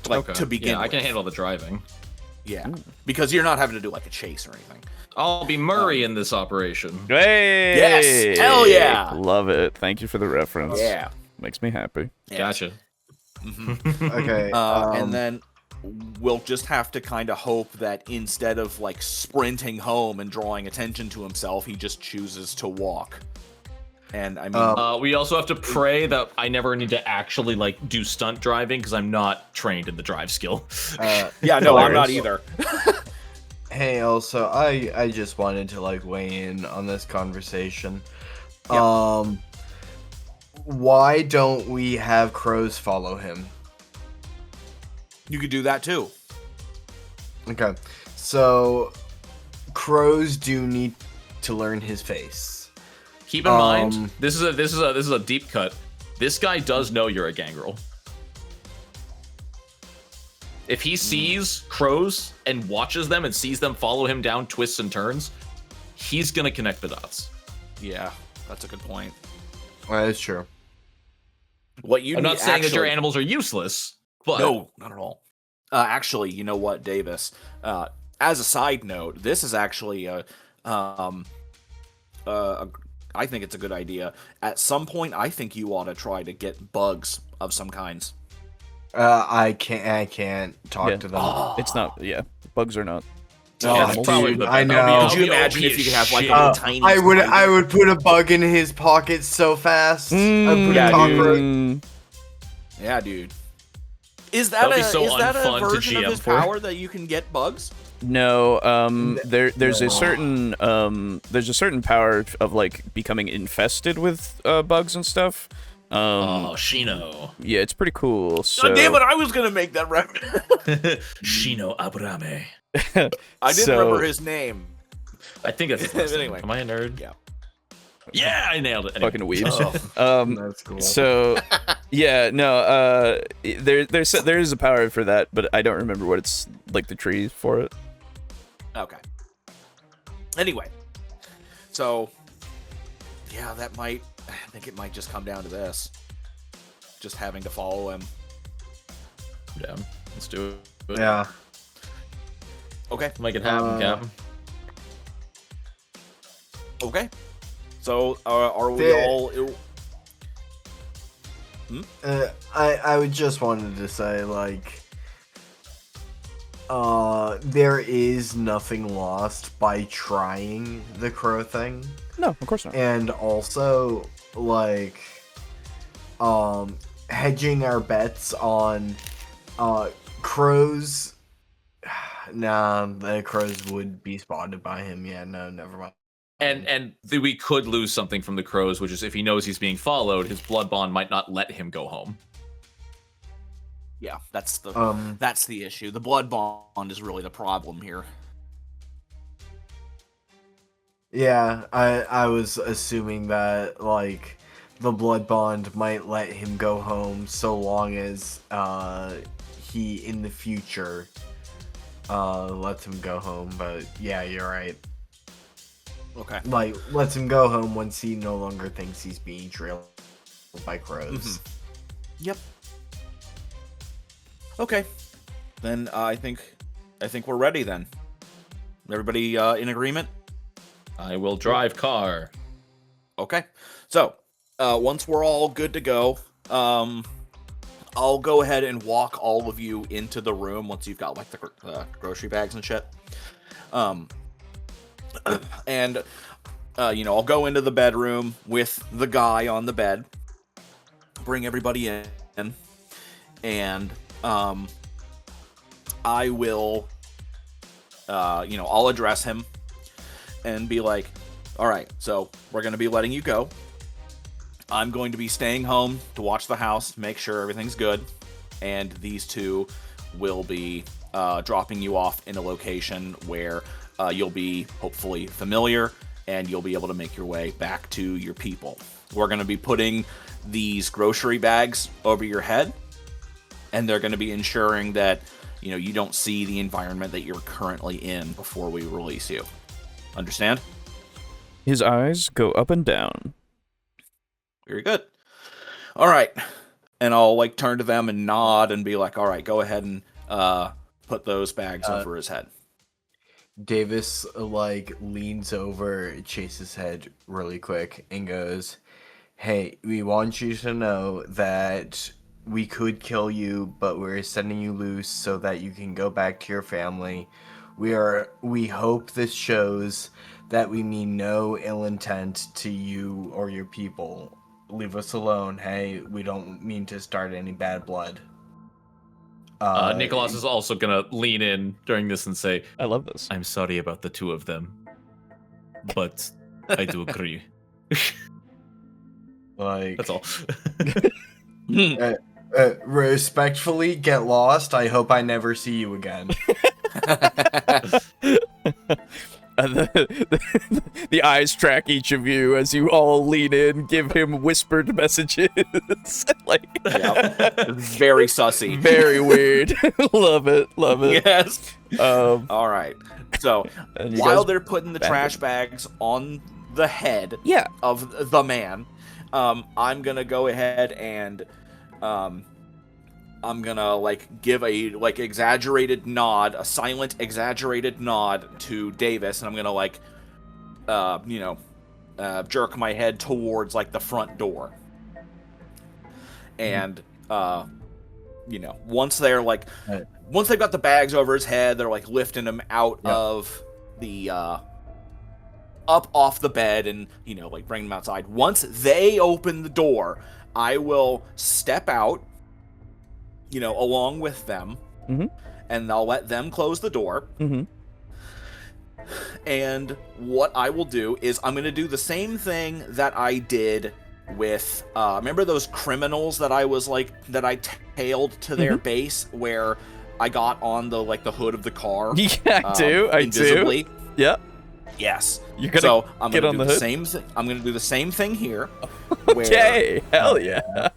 Like to begin with. I can handle the driving. Yeah, because you're not having to do like a chase or anything. I'll be Murray in this operation. Hey! Yes! Hell yeah! Love it. Thank you for the reference. Yeah. Makes me happy. Yeah. Gotcha. Okay. And then we'll just have to kind of hope that instead of like sprinting home and drawing attention to himself, he just chooses to walk. And I mean, We also have to pray that I never need to actually like do stunt driving because I'm not trained in the drive skill. yeah, no, I'm not either. Hey, also, I just wanted to like weigh in on this conversation. Yeah. Why don't we have crows follow him? You could do that too. Okay, so crows do need to learn his face. Keep in mind, this is a deep cut. This guy does know you're a gangrel. If he sees crows and watches them and sees them follow him down twists and turns, he's gonna connect the dots. Yeah, that's a good point. Well, that's true. What you I'm not need saying that your actually- animals are useless, but No, not at all. Actually, you know what, Davis? As a side note, this is actually I think it's a good idea. At some point, I think you ought to try to get bugs of some kinds. I can't talk to them. It's not. Yeah, bugs are not. Oh, that's probably dude, the I best. know. Could you imagine if you could have like Shit. a tiny? I would put a bug in his pocket so fast. I'd put yeah, a cockroach. Yeah, dude. Is That'd that be so is that a unfun to version of GM his for. power that you can get bugs? No, there's a certain power of like becoming infested with bugs and stuff. Shino. Yeah, it's pretty cool. So God damn it! I was gonna make that reference. Shino Abrame. I didn't So- remember his name. I think that's his last name. Anyway. Am I a nerd? Yeah. Yeah, I nailed it. Anyway. Fucking weebs. That's cool. So, yeah, no, there is a power for that, but I don't remember what it's like the tree for it. Okay. Anyway, so yeah, I think it might just come down to this, just having to follow him. Yeah, let's do it. Yeah. Okay. Make it happen, Captain. Okay. So are we There- all? I would just wanted to say like there is nothing lost by trying the crow thing, No, of course not. and also like hedging our bets on crows. Nah, the crows would be spotted by him. Yeah, no, never mind. And we could lose something from the crows, which is if he knows he's being followed, his blood bond might not let him go home. Yeah, that's the issue. The blood bond is really the problem here. Yeah, I was assuming that like the blood bond might let him go home so long as he in the future lets him go home. But yeah, you're right. Okay. Like, lets him go home once he no longer thinks he's being trailed by crows. Yep. Okay. Then I think we're ready then. Everybody in agreement? I will drive car. Okay. So, once we're all good to go, I'll go ahead and walk all of you into the room once you've got like the grocery bags and shit. And I'll go into the bedroom with the guy on the bed, bring everybody in, and I will I'll address him and be like, all right, so we're going to be letting you go. I'm going to be staying home to watch the house, make sure everything's good, and these two will be dropping you off in a location where you'll be hopefully familiar, and you'll be able to make your way back to your people. We're going to be putting these grocery bags over your head, and they're going to be ensuring that you don't see the environment that you're currently in before we release you. Understand? His eyes go up and down. Very good. All right. And I'll turn to them and nod and be like, all right, go ahead and put those bags over his head. Davis leans over Chase's head really quick and goes, "Hey, we want you to know that we could kill you, but we're sending you loose so that you can go back to your family. We hope this shows that we mean no ill intent to you or your people. Leave us alone. Hey, we don't mean to start any bad blood." Nikolas is also gonna lean in during this and say, I love this. I'm sorry about the two of them, but I do agree. That's all. Respectfully, get lost. I hope I never see you again. The eyes track each of you as you all lean in, give him whispered messages. Very sussy. Very weird. Love it. Yes. All right. So while they're putting the trash bags on the head of the man, I'm gonna go ahead and I'm gonna give a exaggerated nod, a silent exaggerated nod to Davis, and I'm gonna jerk my head towards the front door. And once they're once they've got the bags over his head, they're lifting him out of the up off the bed and bring him outside. Once they open the door, I will step out along with them, and I'll let them close the door. And what I will do is I'm going to do the same thing that I did with, remember those criminals that I was that I tailed to their base where I got on the hood of the car? Yeah, I do. Invisibly. Yep. Yes. You're gonna I'm get gonna on do the hood? I'm going to do the same thing here. Okay. Hell yeah.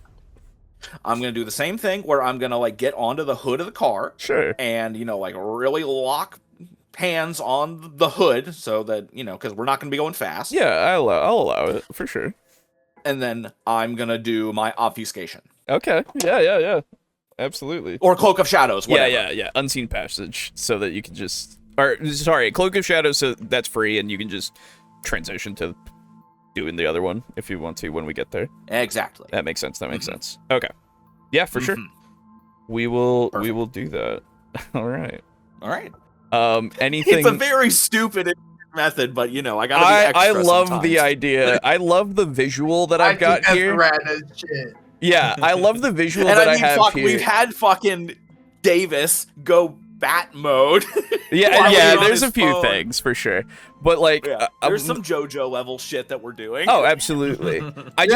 I'm going to do the same thing where I'm going to get onto the hood of the car. Sure. And, really lock hands on the hood so that, because we're not going to be going fast. Yeah, I'll allow it for sure. And then I'm going to do my obfuscation. Okay. Yeah. Absolutely. Or Cloak of Shadows, whatever. Yeah. Unseen passage so that you can just, Cloak of Shadows, so that's free and you can just transition to doing the other one if you want to when we get there. Exactly. That makes sense. Okay. Yeah, for sure. We will do that. All right. Anything. It's a very stupid method, but I gotta be extra I love sometimes. the idea. I love the visual that I've got here. Rad as shit. Yeah, I love the visual and that I mean, I have here. We've had fucking Davis go bat mode. yeah. There's a few things for sure, but there's some JoJo level shit that we're doing. Oh, absolutely. I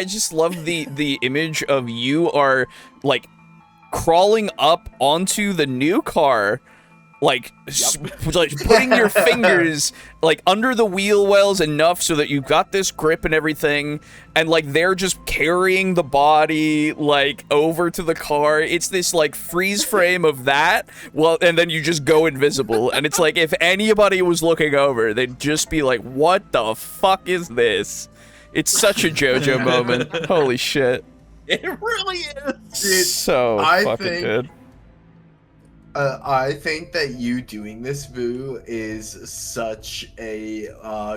just love the image of you are crawling up onto the new car, like like putting your fingers like under the wheel wells enough so that you've got this grip and everything, and like they're just carrying the body like over to the car. It's this like freeze frame of that, well, and then you just go invisible, and it's like if anybody was looking over, they'd just be like, what the fuck is this? It's such a JoJo moment. Holy shit. It really is. Dude, So I fucking think- good. I think that you doing this, Boo, is such a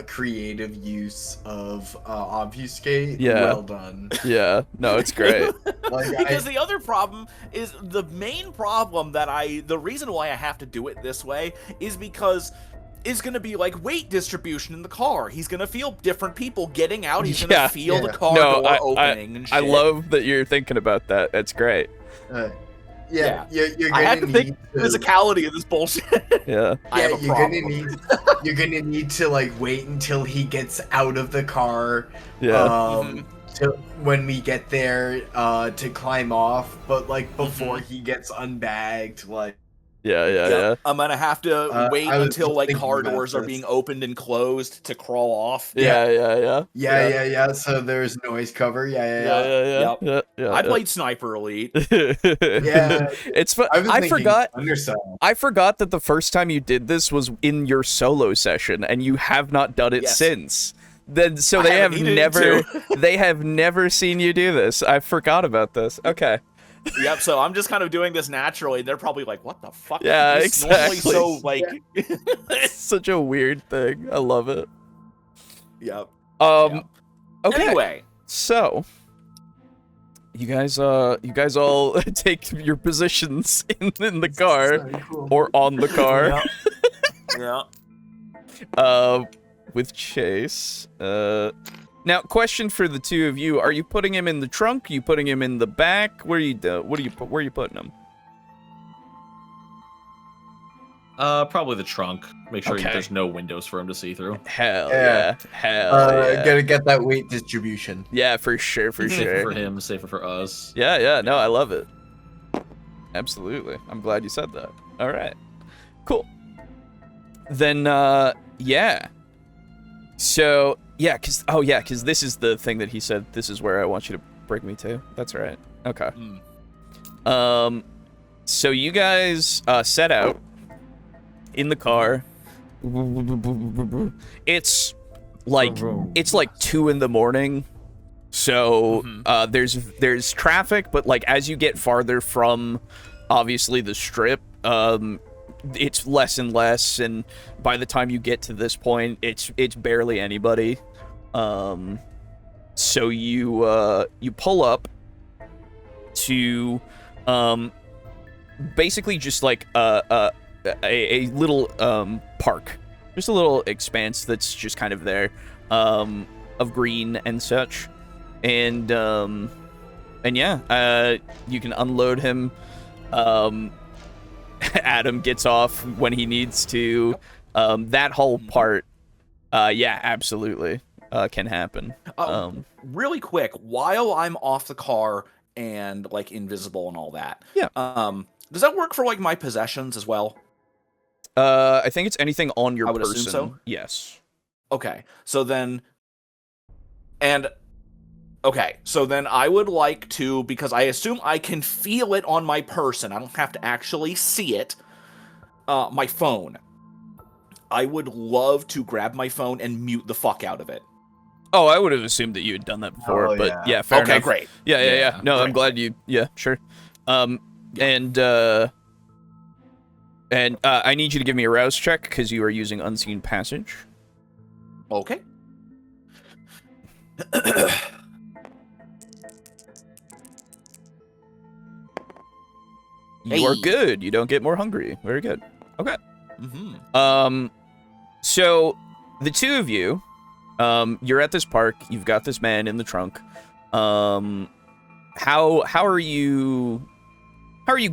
creative use of obfuscate. Yeah. Well done. Yeah, no, it's great. Like, Because the other problem is the main problem that the reason why I have to do it this way is because it's going to be like weight distribution in the car. He's going to feel different people getting out. He's going to feel the car door opening and shit. I love that you're thinking about that. That's great. yeah, you're I gonna have to think need the physicality of this bullshit. Yeah. I have a you're problem. you're gonna need to like wait until he gets out of the car. Yeah. When we get there, to climb off, but like before he gets unbagged, like. Yeah. I'm gonna have to wait I was until like thinking car about doors are this. being opened and closed to crawl off. Yeah. So there's noise cover. Yeah. Yeah. I played Sniper Elite. Yeah. It's fun. was I thinking forgot. Undersell. I forgot that the first time you did this was in your solo session, and you have not done it Yes. since. Then, so I they have haven't needed never, to. they have never seen you do this. I forgot about this. Okay. Yep. So I'm just kind of doing this naturally. They're probably like, "What the fuck?" Yeah, He's normally exactly. so like. It's such a weird thing. I love it. Yep. Okay. Anyway. So, you guys all take your positions in the car or on the car. Yeah. With Chase. Now, question for the two of you: are you putting him in the trunk? Are you putting him in the back? Where are you putting him? Probably the trunk. Make sure Okay. there's no windows for him to see through. Hell Yeah. yeah. Gotta get that weight distribution. Yeah, for sure, for Safer sure. for him, safer for us. Yeah, no, I love it. Absolutely. I'm glad you said that. All right. Cool. Then, yeah. So, yeah, because this is the thing that he said, this is where I want you to bring me to. That's right. Okay. So you guys set out in the car. It's like 2 a.m. So there's traffic, but like as you get farther from obviously the strip, it's less and less, and by the time you get to this point, it's barely anybody. So you pull up to basically just like a little park, just a little expanse that's just kind of there, of green and such, and yeah, you can unload him. Adam gets off when he needs to. That whole part, yeah, absolutely, can happen. Really quick, while I'm off the car and like invisible and all that. Yeah. Does that work for like my possessions as well? I think it's anything on your I would person. assume so. Yes. Okay. So then I would like to, because I assume I can feel it on my person. I don't have to actually see it. My phone. I would love to grab my phone and mute the fuck out of it. Oh, I would have assumed that you had done that before, Oh, but yeah. yeah, fair Okay, enough. great. Yeah. No, I'm great. glad you. Yeah, sure. And I need you to give me a rouse check because you are using Unseen Passage. Okay. You are Hey. good. You don't get more hungry. Very good. Okay. Mm-hmm. So the two of you, you're at this park. You've got this man in the trunk. How are you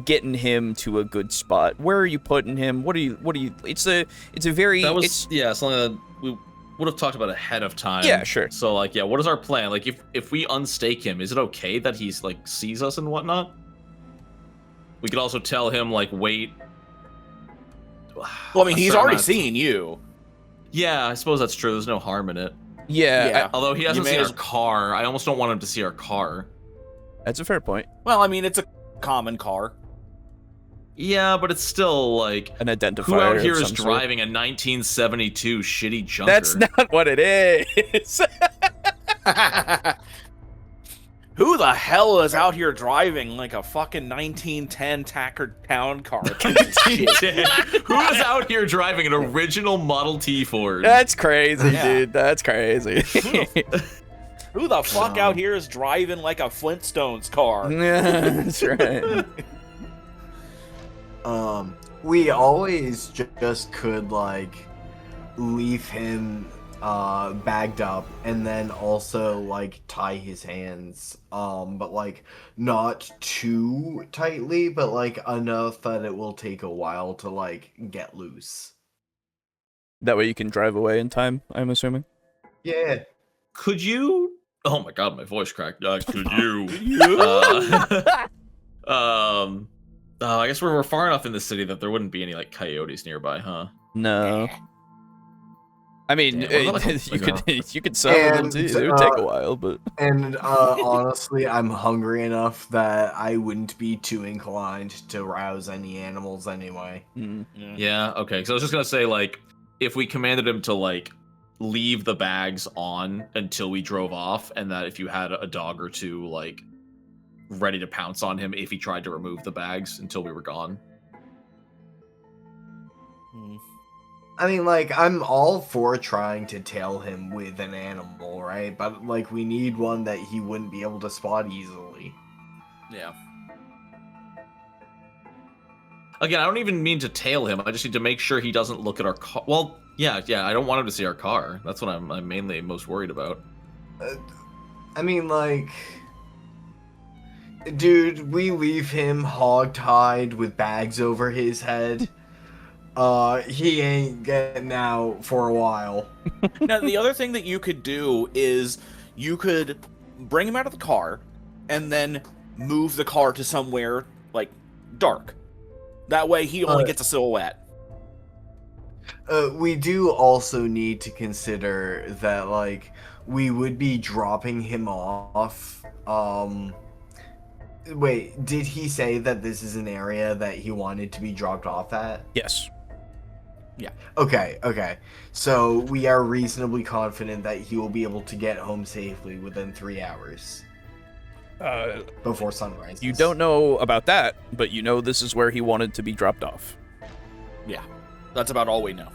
getting him to a good spot? Where are you putting him? What are you? It's a very. That was it's, something that we would have talked about ahead of time. Yeah, sure. So like, yeah, what is our plan? Like, if we unstake him, is it okay that he's like sees us and whatnot? We could also tell him like wait Well, I mean, a he's certain already amount of seen you. Yeah, I suppose that's true. There's no harm in it. Yeah, Yeah. Although he hasn't You may seen our as- car, I almost don't want him to see our car. that's a fair point. Well, I mean, it's a common car. Yeah, but it's still like An identifier. who out here of is some sort. driving a 1972 shitty junker? That's not what it is. Who the hell is out here driving like a fucking 1910 Tackard town car? Shit. Who is out here driving an original Model T Ford? That's crazy, Yeah. dude. That's crazy. Who the fuck out here is driving like a Flintstones car? That's right. We always just could like leave him bagged up and then also like tie his hands, but like not too tightly, but like enough that it will take a while to like get loose. That way you can drive away in time, I'm assuming. Yeah. Could you? Oh my god, my voice cracked. Could you? I guess we're far enough in the city that there wouldn't be any like coyotes nearby, huh? No. I mean, Yeah, what about you could summon them And, too. It would take a while, but And honestly, I'm hungry enough that I wouldn't be too inclined to rouse any animals anyway. Yeah, okay. So I was just gonna say, like, if we commanded him to like leave the bags on until we drove off, and that if you had a dog or two like ready to pounce on him if he tried to remove the bags until we were gone. I mean, like, I'm all for trying to tail him with an animal, right? But, like, we need one that he wouldn't be able to spot easily. Yeah. Again, I don't even mean to tail him. I just need to make sure he doesn't look at our car. Well, yeah. I don't want him to see our car. That's what I'm mainly most worried about. I mean, like... Dude, we leave him hog-tied with bags over his head. He ain't getting out for a while. Now, the other thing that you could do is you could bring him out of the car and then move the car to somewhere, like, dark. That way he only gets a silhouette. We do also need to consider that, like, we would be dropping him off. Wait, did he say that this is an area that he wanted to be dropped off at? yes. Okay. So we are reasonably confident that he will be able to get home safely within 3 hours before sunrise. You don't know about that, but you know this is where he wanted to be dropped off. Yeah. That's about all we know.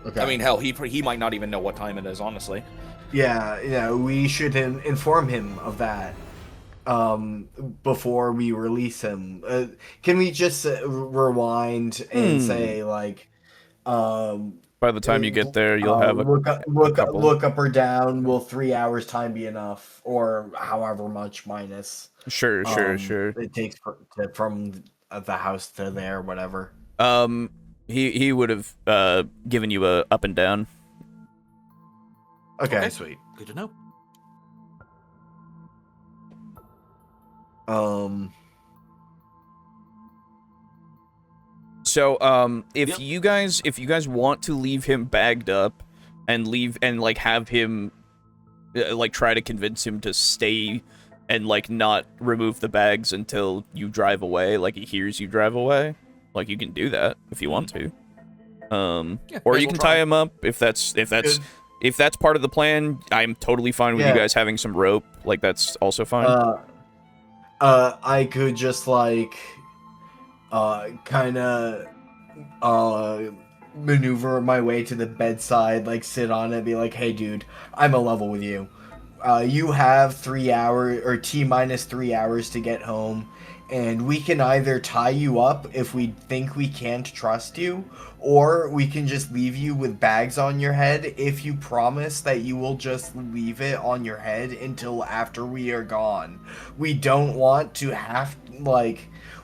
Okay. I mean, hell, he might not even know what time it is, honestly. Yeah, we should inform him of that before we release him. Can we just rewind and say, like, By the time you get there, you'll have a couple. look up or down? Will 3 hours time be enough, or however much minus? Sure. It takes from the house to there, whatever. He would have given you a up and down. Okay, Okay. sweet. Good to know. So if Yep. you guys want to leave him bagged up and like have him like try to convince him to stay and like not remove the bags until you drive away, like he hears you drive away, like you can do that if you want to. Yeah, Or may you as can well tie try. him up if that's part of the plan. I'm totally fine with you Yeah. guys having some rope. Like that's also fine. I could just like kind of maneuver my way to the bedside, like sit on it, be like, hey dude, I'm a level with you. You have 3 hours or T-minus 3 hours to get home, and we can either tie you up if we think we can't trust you, or we can just leave you with bags on your head if you promise that you will just leave it on your head until after we are gone. We don't want to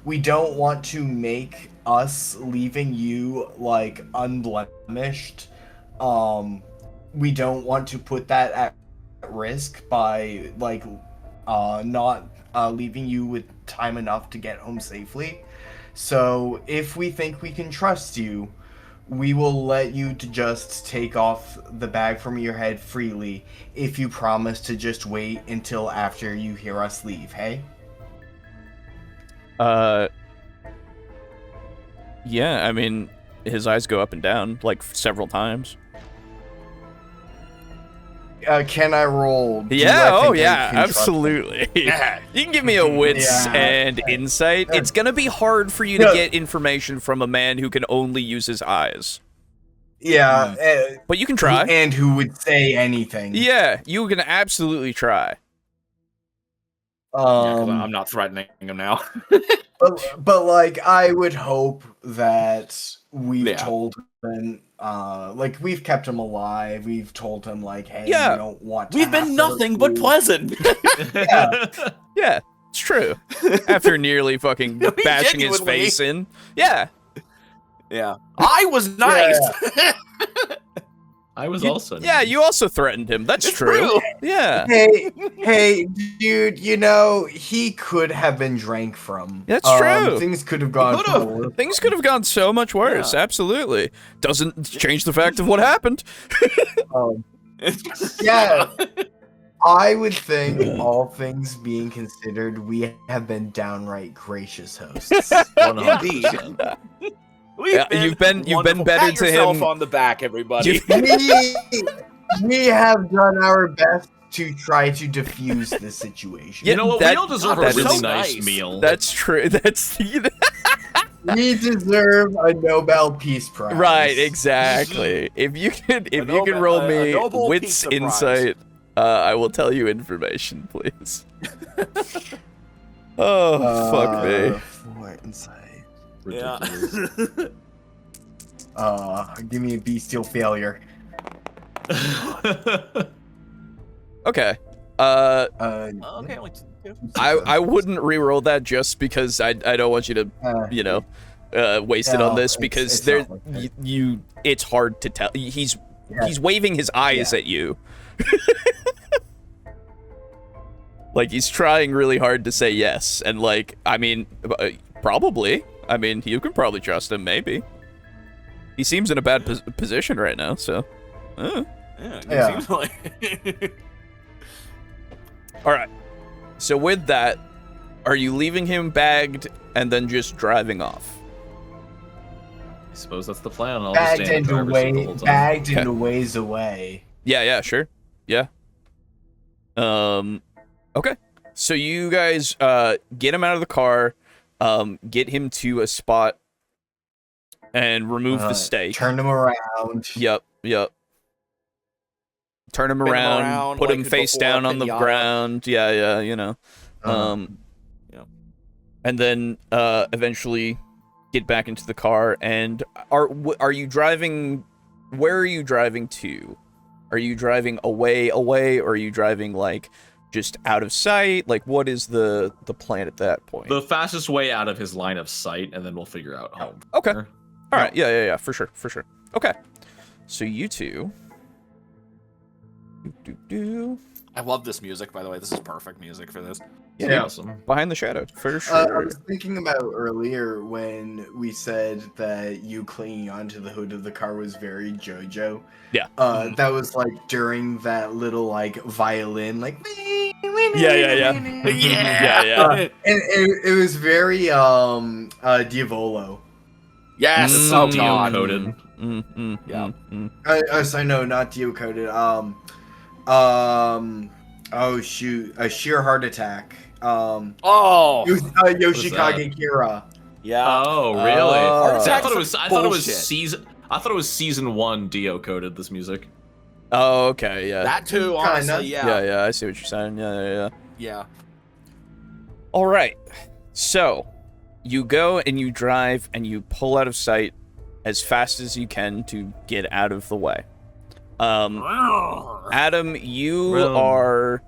we don't want to make us leaving you like unblemished. We don't want to put that at risk by not leaving you with time enough to get home safely. So if we think we can trust you, we will let you to just take off the bag from your head freely if you promise to just wait until after you hear us leave, hey? Yeah, I mean, his eyes go up and down, like, several times. Can I roll? Yeah, I oh can yeah, trust him? absolutely. You can give me a wits Yeah. and insight. It's gonna be hard for you to get information from a man who can only use his eyes. Yeah, But you can try. and who would say anything? Yeah, you can absolutely try. Yeah, 'cause I'm not threatening him now. but like I would hope that we've Yeah. told him, like we've kept him alive. We've told him like, hey, Yeah. we don't want. To We've have been to nothing but recruit- pleasant. Yeah, it's true. After nearly fucking I mean, bashing his genuinely. face in. Yeah. Yeah. I was nice. I was You- also. Yeah, you also threatened him. That's It's true. true. Yeah. Hey, dude, you know, he could have been drank from. That's true. Things could have gone could've. forward. Things could have gone so much worse. Yeah. Absolutely. Doesn't change the fact of what happened. Yeah. I would think, all things being considered, we have been downright gracious hosts. 100%. Yeah, you've been wonderful. better Pat to yourself him. on the back, everybody. we have done our best to try to diffuse the situation. Yeah, You know what? that- We all deserve a that's really so nice nice. meal. That's true. That's We deserve a Nobel Peace Prize. right. Exactly. If you can roll a me Nobel wits pizza prize. insight, I will tell you information, please. Oh fuck me. For insight. Yeah. Give me a bestial failure. Okay. Okay, only two. I wouldn't re-roll that just because I don't want you to waste it on No, this because it's there not worth it. you it's hard to tell. He's waving his eyes at you. Like he's trying really hard to say yes, and like I mean, probably. I mean, you can probably trust him. Maybe he seems in a bad position right now. So, Yeah. Yeah. Seems like... all right. So with that, are you leaving him bagged and then just driving off? I suppose that's the plan. I'll just Bagged stand in the and driver's seat the away, whole time. bagged Okay. and a ways away. Yeah, sure. Yeah. Okay. So you guys get him out of the car, get him to a spot and remove the stake. Turn him around. Yep. Turn him Spin him around, around put like him the face before down on the pinata. ground. Yeah, you know. Uh-huh. Yeah. And then eventually get back into the car. And are you driving? Where are you driving to? Are you driving away, or are you driving like just out of sight? Like, what is the plan at that point? The fastest way out of his line of sight, and then we'll figure out home. Okay. Or- All right. Yeah. For sure. Okay. So you two. I love this music, by the way. This is perfect music for this. Yeah. Awesome. Behind the shadow, for I sure. was thinking about earlier when we said that you clinging onto the hood of the car was very JoJo. Yeah. That was like during that little like violin, like. Yeah. And it was very Diavolo. Yes. Mm. Oh Dio god. coded. Yeah. Sorry, no, not Dio coded. Oh shoot, a sheer heart attack. Oh. It was Yoshikage Kira. Yeah. Oh, really? Oh. See, I thought it was. I thought it was Bullshit. season. I thought it was season 1. Dio coded this music. Oh, okay. Yeah. That too, Kinda. honestly. Yeah. I see what you're saying. Yeah. Yeah. All right. So, you go and you drive and you pull out of sight as fast as you can to get out of the way. Adam, you Vroom. are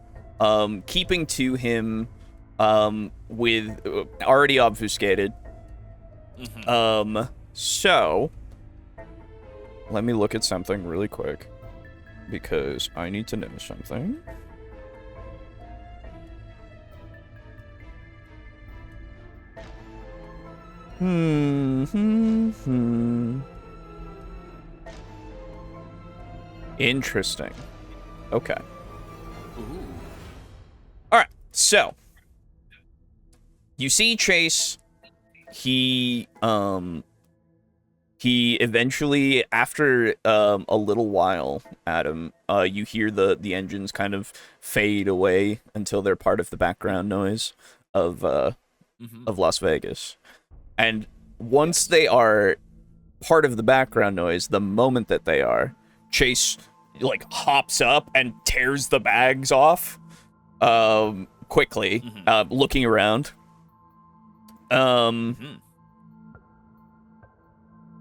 keeping to him with already obfuscated. So let me look at something really quick because I need to know something. Interesting. Okay. Ooh. All right. So you see Chase. He eventually, after a little while, Adam, you hear the engines kind of fade away until they're part of the background noise of Las Vegas. And once they are part of the background noise, the moment that they are, Chase like hops up and tears the bags off quickly, looking around.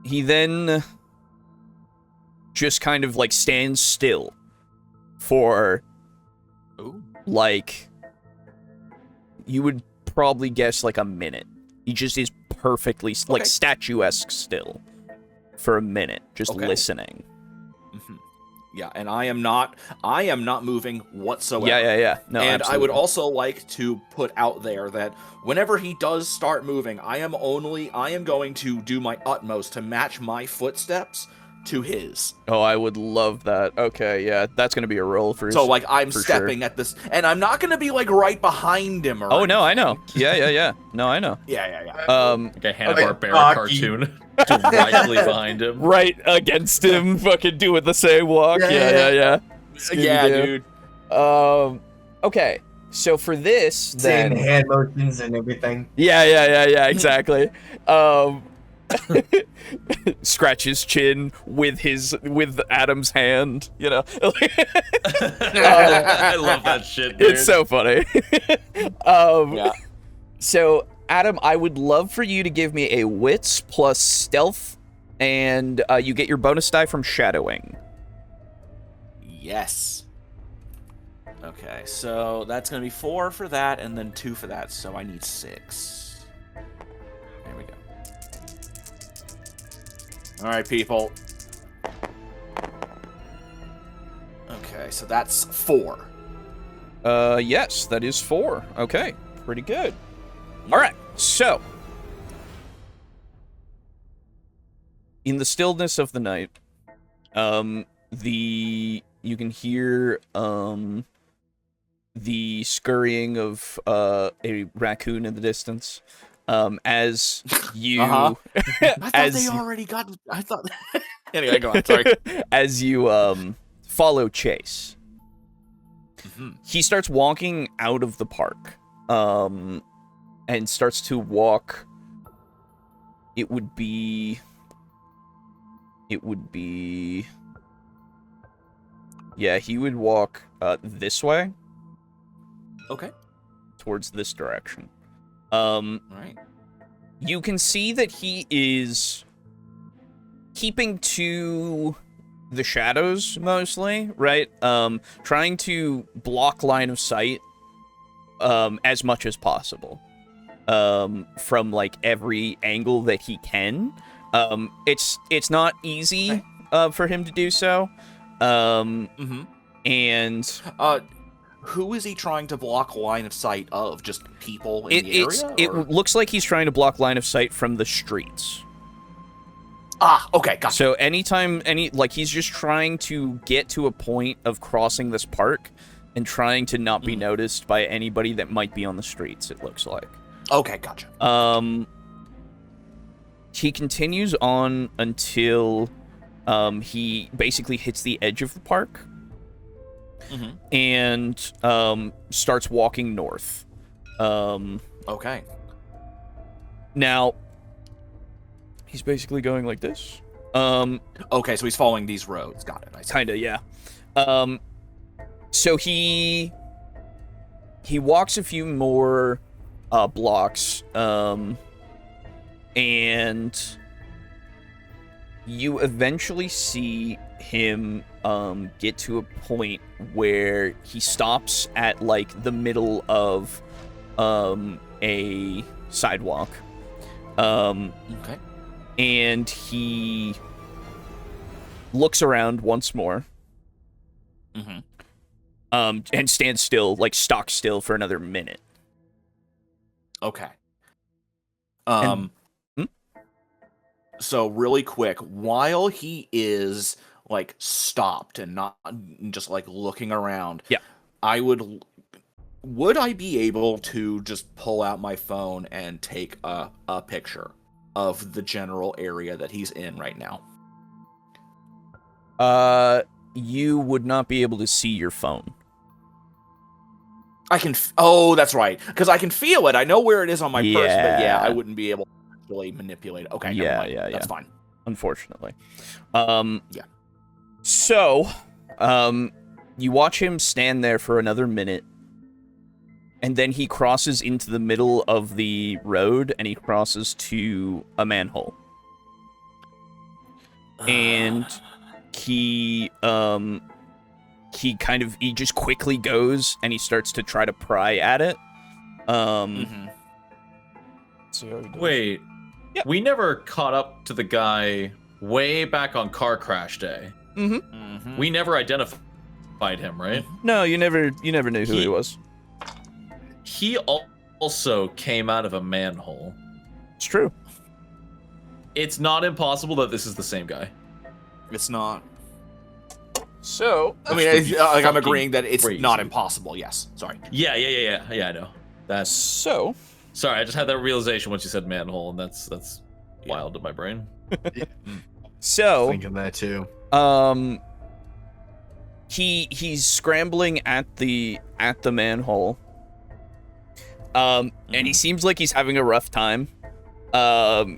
He then just kind of like stands still for like, you would probably guess like a minute. He just is perfectly like statuesque still for a minute, just listening. Yeah, and I am not moving whatsoever. Yeah. No, and absolutely. I would also like to put out there that whenever he does start moving, I am going to do my utmost to match my footsteps to his. Oh, I would love that. Okay, yeah, that's gonna be a roll for. So like I'm for stepping at this, and I'm not gonna be like right behind him. Or no, I anything. know. Yeah. No, I know. Yeah. Like a Hanna-Barbera cartoon directly behind him. Right against him, fucking doing the same walk. Yeah. Dude. Okay. So for this, Same then hand motions and everything. Yeah, exactly. Scratch his chin with Adam's hand, you know. I love that shit, dude. It's so funny. Yeah. So Adam, I would love for you to give me a wits plus stealth, and you get your bonus die from shadowing. Yes. Okay, so that's gonna be 4 for that, and then 2 for that. So I need 6. There we go. All right, people. Okay, so that's 4. Yes, that is 4. Okay, pretty good. All right, so in the stillness of the night, you can hear the scurrying of a raccoon in the distance. As you, I thought they already got. I thought. Anyway, go on. Sorry. As you follow Chase, he starts walking out of the park, and starts to walk. It would be. Yeah, he would walk this way. Okay. Towards this direction. All right. You can see that he is keeping to the shadows mostly, right? Trying to block line of sight as much as possible. From like every angle that he can. It's not easy for him to do so. And who is he trying to block line of sight of? Just people in the area? It looks like he's trying to block line of sight from the streets. Ah, okay, gotcha. So anytime he's just trying to get to a point of crossing this park and trying to not be noticed by anybody that might be on the streets, it looks like. Okay, gotcha. He continues on until he basically hits the edge of the park. And starts walking north. Okay. Now, he's basically going like this. Okay, so he's following these roads. Got it. I see. Kinda, yeah. So he walks a few more blocks, and you eventually see him get to a point where he stops at like the middle of a sidewalk. Okay. And he looks around once more. And stands still, like stock still for another minute. Okay. So really quick, while he is like stopped and not just like looking around, Yeah. Would I be able to just pull out my phone and take a picture of the general area that he's in right now? You would not be able to see your phone. I can. Oh, that's right. Because I can feel it. I know where it is on my purse, but yeah, I Yeah. wouldn't be able to actually manipulate it. Okay, Yeah, never mind. yeah, That's yeah. fine. Unfortunately. Yeah. So, you watch him stand there for another minute, and then he crosses into the middle of the road, and he crosses to a manhole. And he just quickly goes, and he starts to try to pry at it. Wait, Yep. we never caught up to the guy way back on car crash day. We never identified him, right? No, you never knew who he was. He also came out of a manhole. It's true. It's not impossible that this is the same guy. It's not. So, I mean, I'm fucking agreeing that it's crazy. not impossible. Yes. Sorry. Yeah, I know. That's so sorry. I just had that realization once you said manhole, and that's wild to my brain. So, Thinking that too. he's scrambling at the manhole. And he seems like he's having a rough time.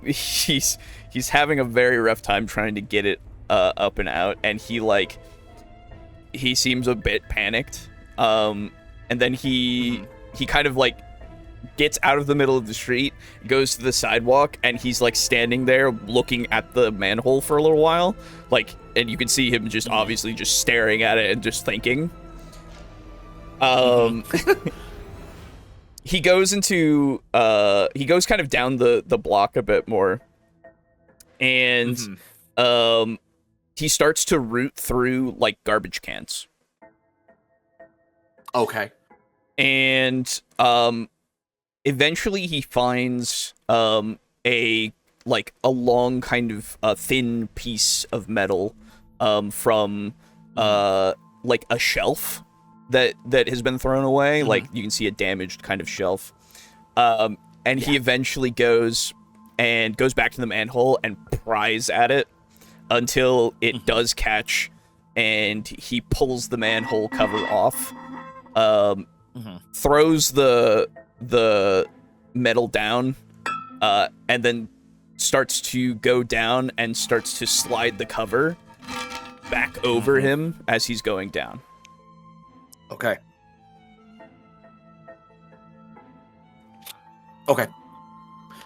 He's having a very rough time trying to get it up and out, and he seems a bit panicked. And then he kind of like gets out of the middle of the street, goes to the sidewalk, and he's like standing there looking at the manhole for a little while, like, and you can see him just obviously just staring at it and just thinking. He goes into he goes kind of down the block a bit more, and he starts to root through like garbage cans. Okay. And eventually he finds a long kind of thin piece of metal from like a shelf that has been thrown away. Like you can see a damaged kind of shelf. And he eventually goes back to the manhole and pries at it until it does catch, and he pulls the manhole cover off. Throws the metal down, and then starts to go down and starts to slide the cover back over him as he's going down. Okay. Okay.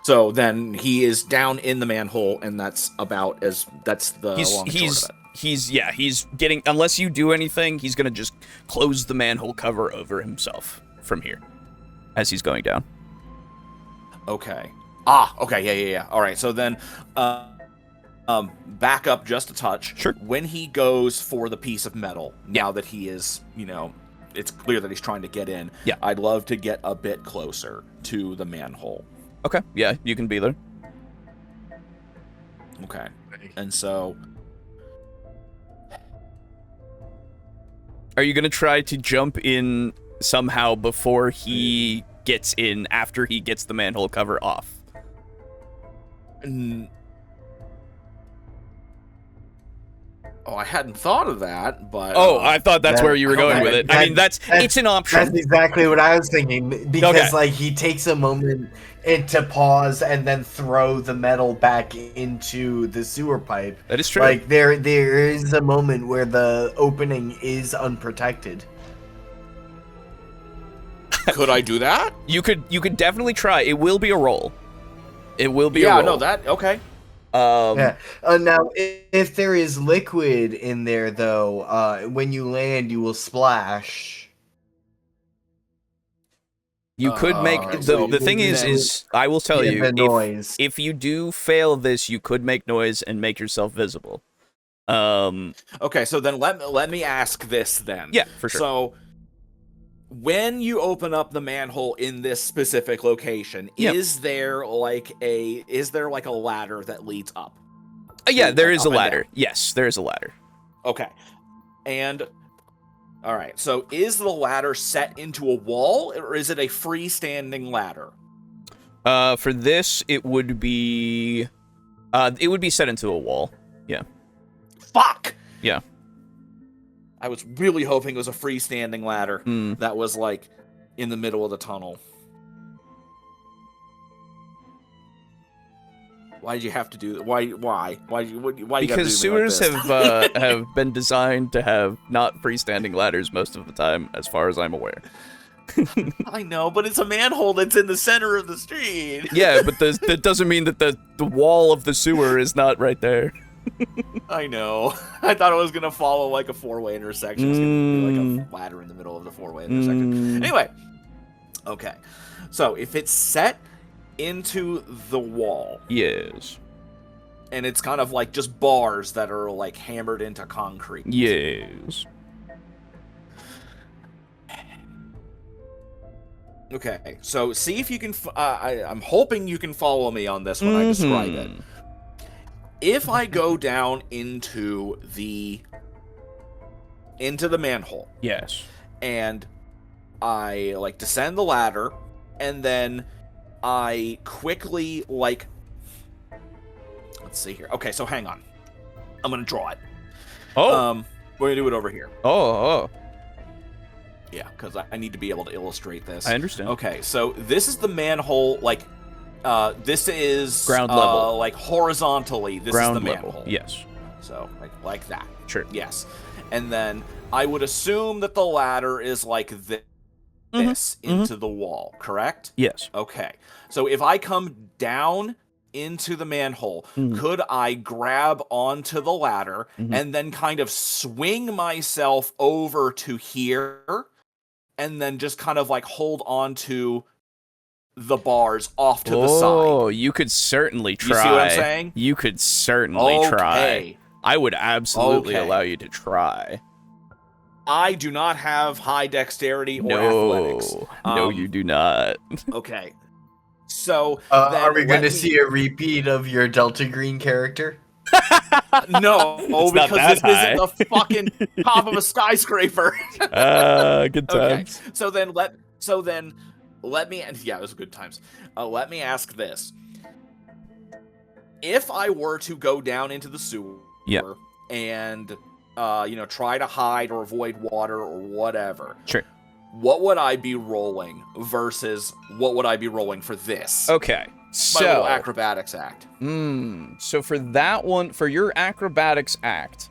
So then he is down in the manhole, and that's the long and short of it. He's getting, unless you do anything, he's gonna just close the manhole cover over himself from here as he's going down. Okay. Okay, yeah. All right, so then back up just a touch. Sure. When he goes for the piece of metal, now that he is, it's clear that he's trying to get in. Yeah. I'd love to get a bit closer to the manhole. Okay, yeah, you can be there. Okay. And so Are you gonna try to jump in somehow before he gets in, after he gets the manhole cover off? I hadn't thought of that, but I thought that's where you were going with it. I mean, it's an option. That's exactly what I was thinking, because like he takes a moment to pause and then throw the metal back into the sewer pipe. That is true. Like there is a moment where the opening is unprotected. could I do that? You could definitely try. It will be a roll. It will be a roll. Yeah, no, that okay. Yeah. Now, if there is liquid in there, though, when you land, you will splash. You could make the thing is I will tell you, noise. if you do fail this, you could make noise and make yourself visible. Okay, so then let me ask this then. Yeah, for sure. So when you open up the manhole in this specific location, Yep. is there like a ladder that leads up? Yeah, there like, is a up and ladder. down? Yes, there is a ladder. Okay. And all right. So is the ladder set into a wall, or is it a freestanding ladder? For this, it would be set into a wall. Yeah. Fuck. Yeah. I was really hoping it was a freestanding ladder that was like in the middle of the tunnel. Why did you have to do that? Why? Why you gotta do Because me sewers like this? have been designed to have not freestanding ladders most of the time, as far as I'm aware. I know, but it's a manhole that's in the center of the street. Yeah, but that doesn't mean that the wall of the sewer is not right there. I know. I thought it was gonna follow like a four-way intersection. It's gonna be like a ladder in the middle of the four-way intersection. Anyway, okay. So if it's set into the wall, Yes. and it's kind of like just bars that are like hammered into concrete. Yes. Okay, so see if you can. I'm hoping you can follow me on this when I describe it. If I go down into the manhole, Yes. and I like descend the ladder, and then I quickly like. Let's see here. Okay, so hang on. I'm gonna draw it. Oh. We're gonna do it over here. Oh. Yeah, because I need to be able to illustrate this. I understand. Okay, so this is the manhole, like, this is... Ground level. Like, horizontally, this Ground is the level. manhole. Yes. So, like that. Sure. Yes. And then I would assume that the ladder is like this into the wall, correct? Yes. Okay. So if I come down into the manhole, could I grab onto the ladder and then kind of swing myself over to here and then just kind of like hold on to the bars off to the side? Oh, you could certainly try. You see what I'm saying? You could certainly try. Okay. I would absolutely Okay. allow you to try. I do not have high dexterity or athletics. No, you do not. Okay. So then are we going to let me- see a repeat of your Delta Green character? No, It's not because that this high. isn't the fucking top of a skyscraper. Good Okay. times. So then let me yeah, it was good times. Let me ask this. If I were to go down into the sewer and try to hide or avoid water or whatever. Sure. What would I be rolling versus what would I be rolling for this? Okay. My little So, acrobatics act. so for that one, for your acrobatics act,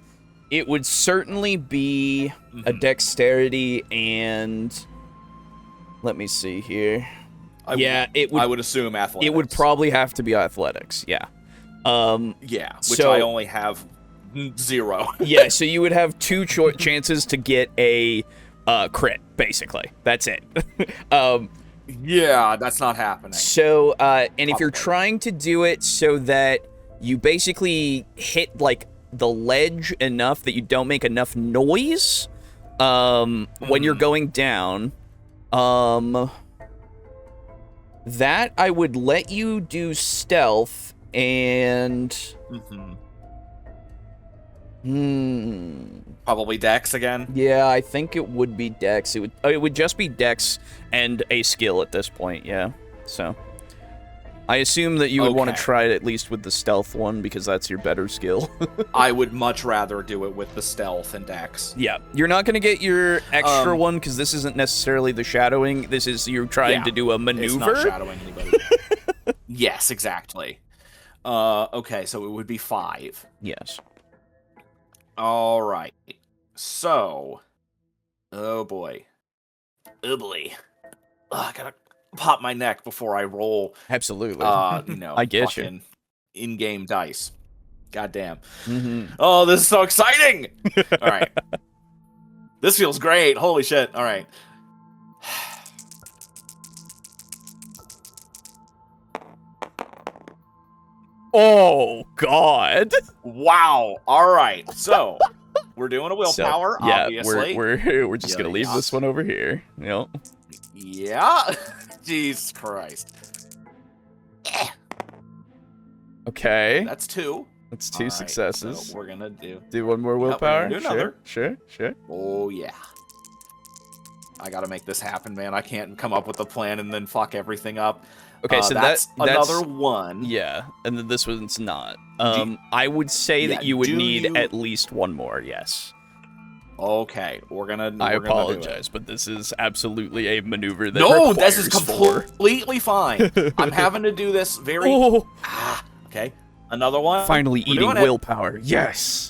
it would certainly be a dexterity and let me see here. It would. I would assume athletics. It would probably have to be athletics. Yeah. Yeah, which so- I only have 0. Yeah. So you would have two chances to get a crit. Basically, that's it. Yeah, that's not happening. So, and if you're Probably. trying to do it so that you basically hit, like, the ledge enough that you don't make enough noise, when you're going down, that I would let you do stealth, and... Probably Dex again. Yeah, I think it would be Dex. It would just be Dex and a skill at this point, yeah. So, I assume that you would want to Okay. try it at least with the stealth one, because that's your better skill. I would much rather do it with the stealth and Dex. Yeah, you're not going to get your extra one, because this isn't necessarily the shadowing. This is you're trying to do a It's maneuver. not shadowing anybody. Yes, exactly. Okay, so it would be 5. Yes. All right. So, oh boy. I gotta pop my neck before I roll. Absolutely. I get you. fucking in-game dice. Goddamn. Mm-hmm. Oh, this is so exciting! All right. This feels great. Holy shit. All right. Oh, God. Wow. All right. So, we're doing a willpower, So, yeah, obviously. we're just going to leave Yes. this one over here. Yep. Yeah. Jesus Christ. Okay. That's 2. That's 2 All right, successes. so we're gonna do. Do one more we're willpower. gonna do another. Sure. Oh yeah. I gotta make this happen, man. I can't come up with a plan and then fuck everything up. Okay, so that's that's another one. Yeah, and then this one's not. Do- I would say that Yeah, you would do need you- at least one more. Yes. Okay, we're gonna. I we're gonna do it. apologize, but this is absolutely a maneuver that No, this is requires 4. completely fine. I'm having to do this very. Oh, Okay, another one. finally We're eating doing it. willpower. Yes.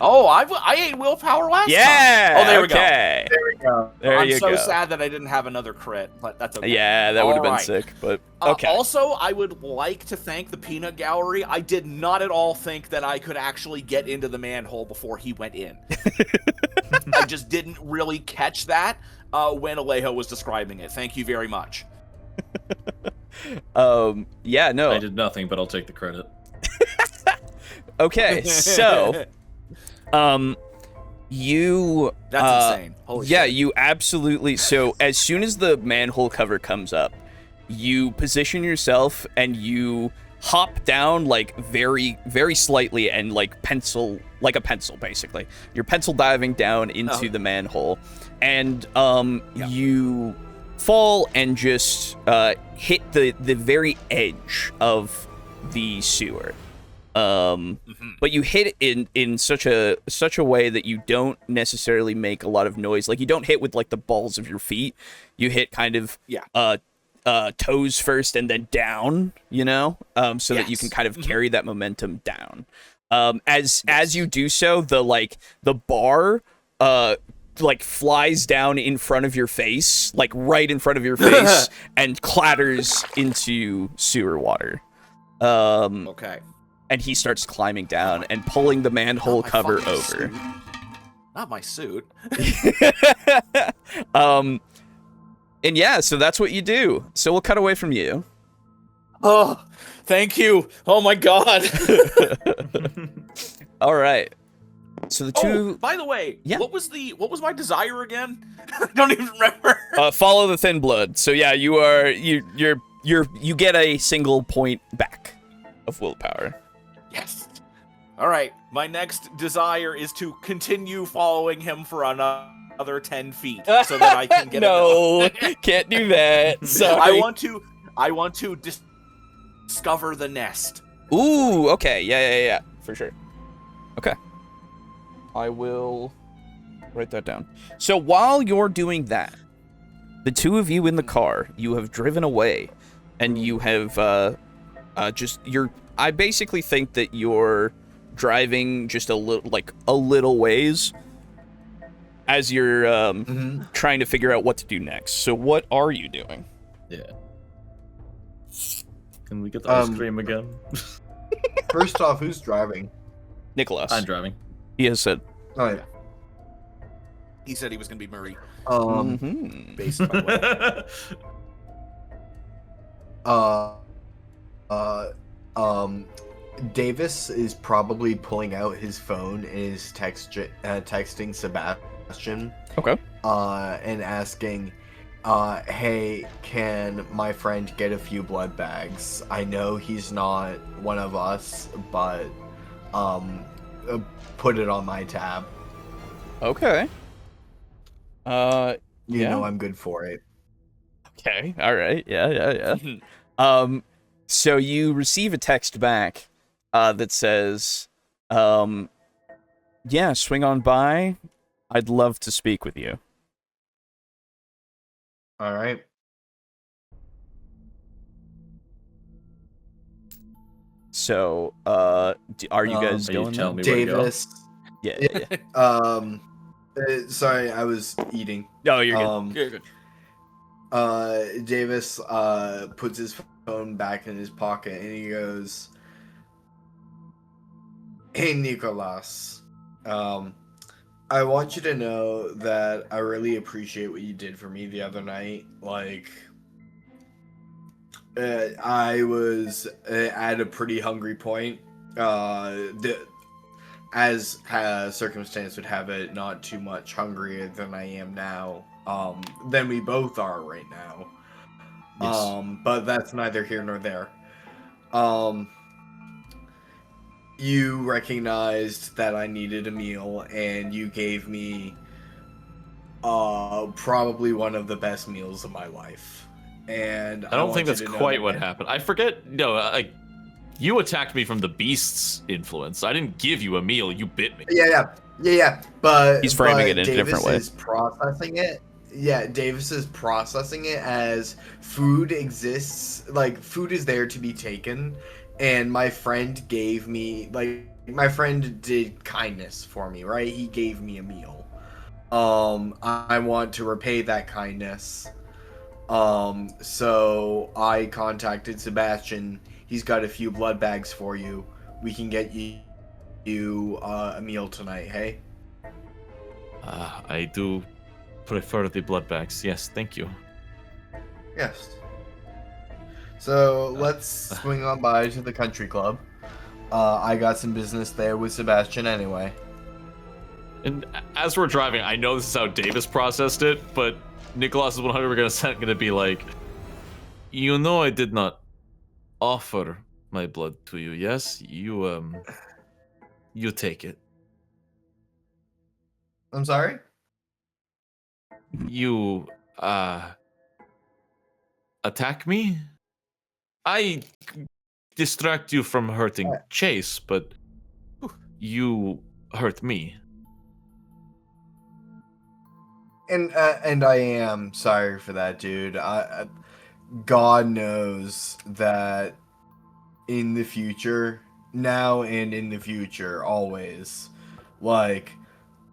Oh, I ate willpower last time. Yeah. Oh, there we go. Okay. There we go. There I'm you so go. sad that I didn't have another crit, but that's okay. Yeah, that would have been Alright. sick, but okay. Also, I would like to thank the Peanut Gallery. I did not at all think that I could actually get into the manhole before he went in. I just didn't really catch that when Alejo was describing it. Thank you very much. Yeah, no. I did nothing, but I'll take the credit. Okay, so you That's insane. Holy yeah, shit. you absolutely. So as soon as the manhole cover comes up, you position yourself and you hop down like very, very slightly and like a pencil basically. You're pencil diving down into the manhole, and you fall and just hit the very edge of the sewer. But you hit it in such a way that you don't necessarily make a lot of noise. Like you don't hit with like the balls of your feet. You hit kind of toes first and then down, you know, so that you can kind of carry that momentum down. As you do so, the bar like flies down in front of your face, like right in front of your face, and clatters into sewer water. Okay. And he starts climbing down and pulling the manhole cover fucking over. suit. Not my suit. And yeah, so that's what you do. So we'll cut away from you. Oh, thank you. Oh my god. All right. So the two Oh, by the way, Yeah. what was my desire again? I don't even remember. follow the thin blood. So yeah, you get a single point back of willpower. Yes. All right. My next desire is to continue following him for another 10 feet so that I can get No, can't do that. Sorry. I want to discover the nest. Ooh, okay. Yeah. For sure. Okay. I will write that down. So while you're doing that, the two of you in the car, you have driven away, and you have I basically think that you're driving just a little ways as you're trying to figure out what to do next. So what are you doing? Yeah. Can we get the ice cream again? First off, who's driving? Nikolas. I'm driving. He has said. Oh yeah. He said he was going to be Murray. Mhm. Based on my will. Davis is probably pulling out his phone and is texting Sebastian. Okay. And asking, hey, can my friend get a few blood bags? I know he's not one of us, but put it on my tab. Okay. You Yeah. know I'm good for it. Okay. All right. Yeah. So you receive a text back that says, yeah, swing on by. I'd love to speak with you. All right. So, are you guys Are you going telling there? me where to go? Davis. Yeah. Sorry, I was eating. No, you're good. Good. Davis puts his phone back in his pocket and he goes, "Hey Nikolas, I want you to know that I really appreciate what you did for me the other night. Like, I was at a pretty hungry point. As circumstance would have it, not too much hungrier than I am now. Than we both are right now. Yes. But that's neither here nor there. you recognized that I needed a meal, and you gave me probably one of the best meals of my life. And I don't think want you that's to know quite that what happened. I forget. No, like you attacked me from the beast's influence. I didn't give you a meal. You bit me. Yeah. But He's framing but it in a Davis different way. is processing it. Yeah, Davis is processing it as food exists. Like food is there to be taken, and my friend gave me my friend did kindness for me, right? He gave me a meal. I want to repay that kindness. So I contacted Sebastian. He's got a few blood bags for you. We can get you a meal tonight, hey? I do prefer the blood bags. Yes, thank you. Yes. So let's swing on by to the country club. I got some business there with Sebastian anyway. And as we're driving, I know this is how Davis processed it, but Nikolas is 100% going to be like, you know, I did not offer my blood to you. Yes, you take it. I'm sorry? You attack me. I distract you from hurting Chase, but you hurt me. And I am sorry for that, dude. God knows that in the future, now and in the future, always, like,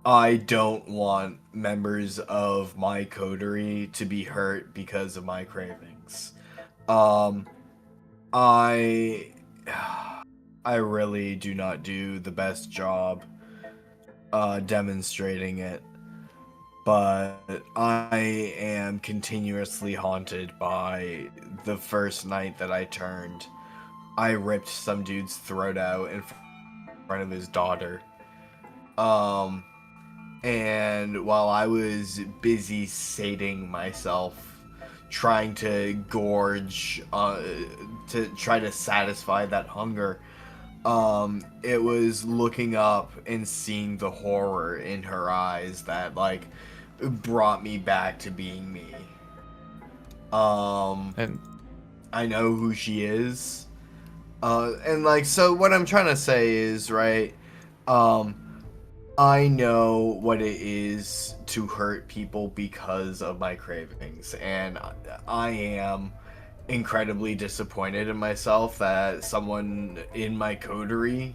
I don't want members of my coterie to be hurt because of my cravings. I really do not do the best job demonstrating it, but I am continuously haunted by the first night that I turned. I ripped some dude's throat out in front of his daughter. And while I was busy sating myself, trying to gorge, to try to satisfy that hunger, it was looking up and seeing the horror in her eyes that, like, brought me back to being me. And I know who she is. And, like, so what I'm trying to say is, right, I know what it is to hurt people because of my cravings, and I am incredibly disappointed in myself that someone in my coterie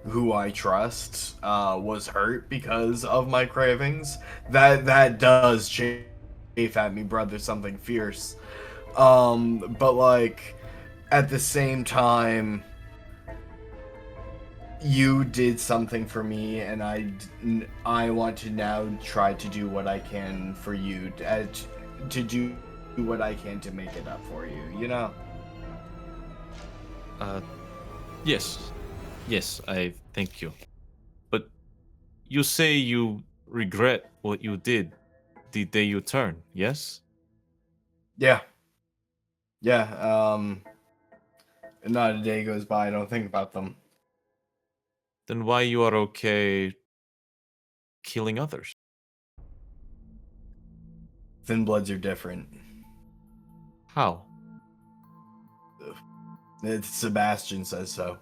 who I trust was hurt because of my cravings. That does chafe at me, brother, something fierce. But like at the same time, you did something for me, and I want to now try to do what I can for you, to do what I can to make it up for you, you know? yes, I thank you. But you say you regret what you did the day you turn, yes? Yeah. Not a day goes by I don't think about them. Then why you are okay killing others? Thin Bloods are different. How? Sebastian says so.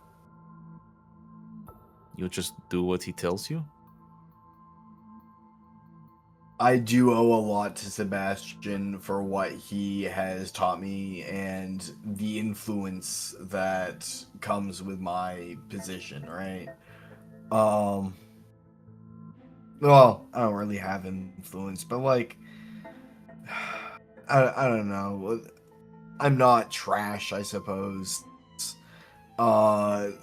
You just do what he tells you? I do owe a lot to Sebastian for what he has taught me and the influence that comes with my position, right? Well, I don't really have influence, but like, I don't know. I'm not trash, I suppose. I'm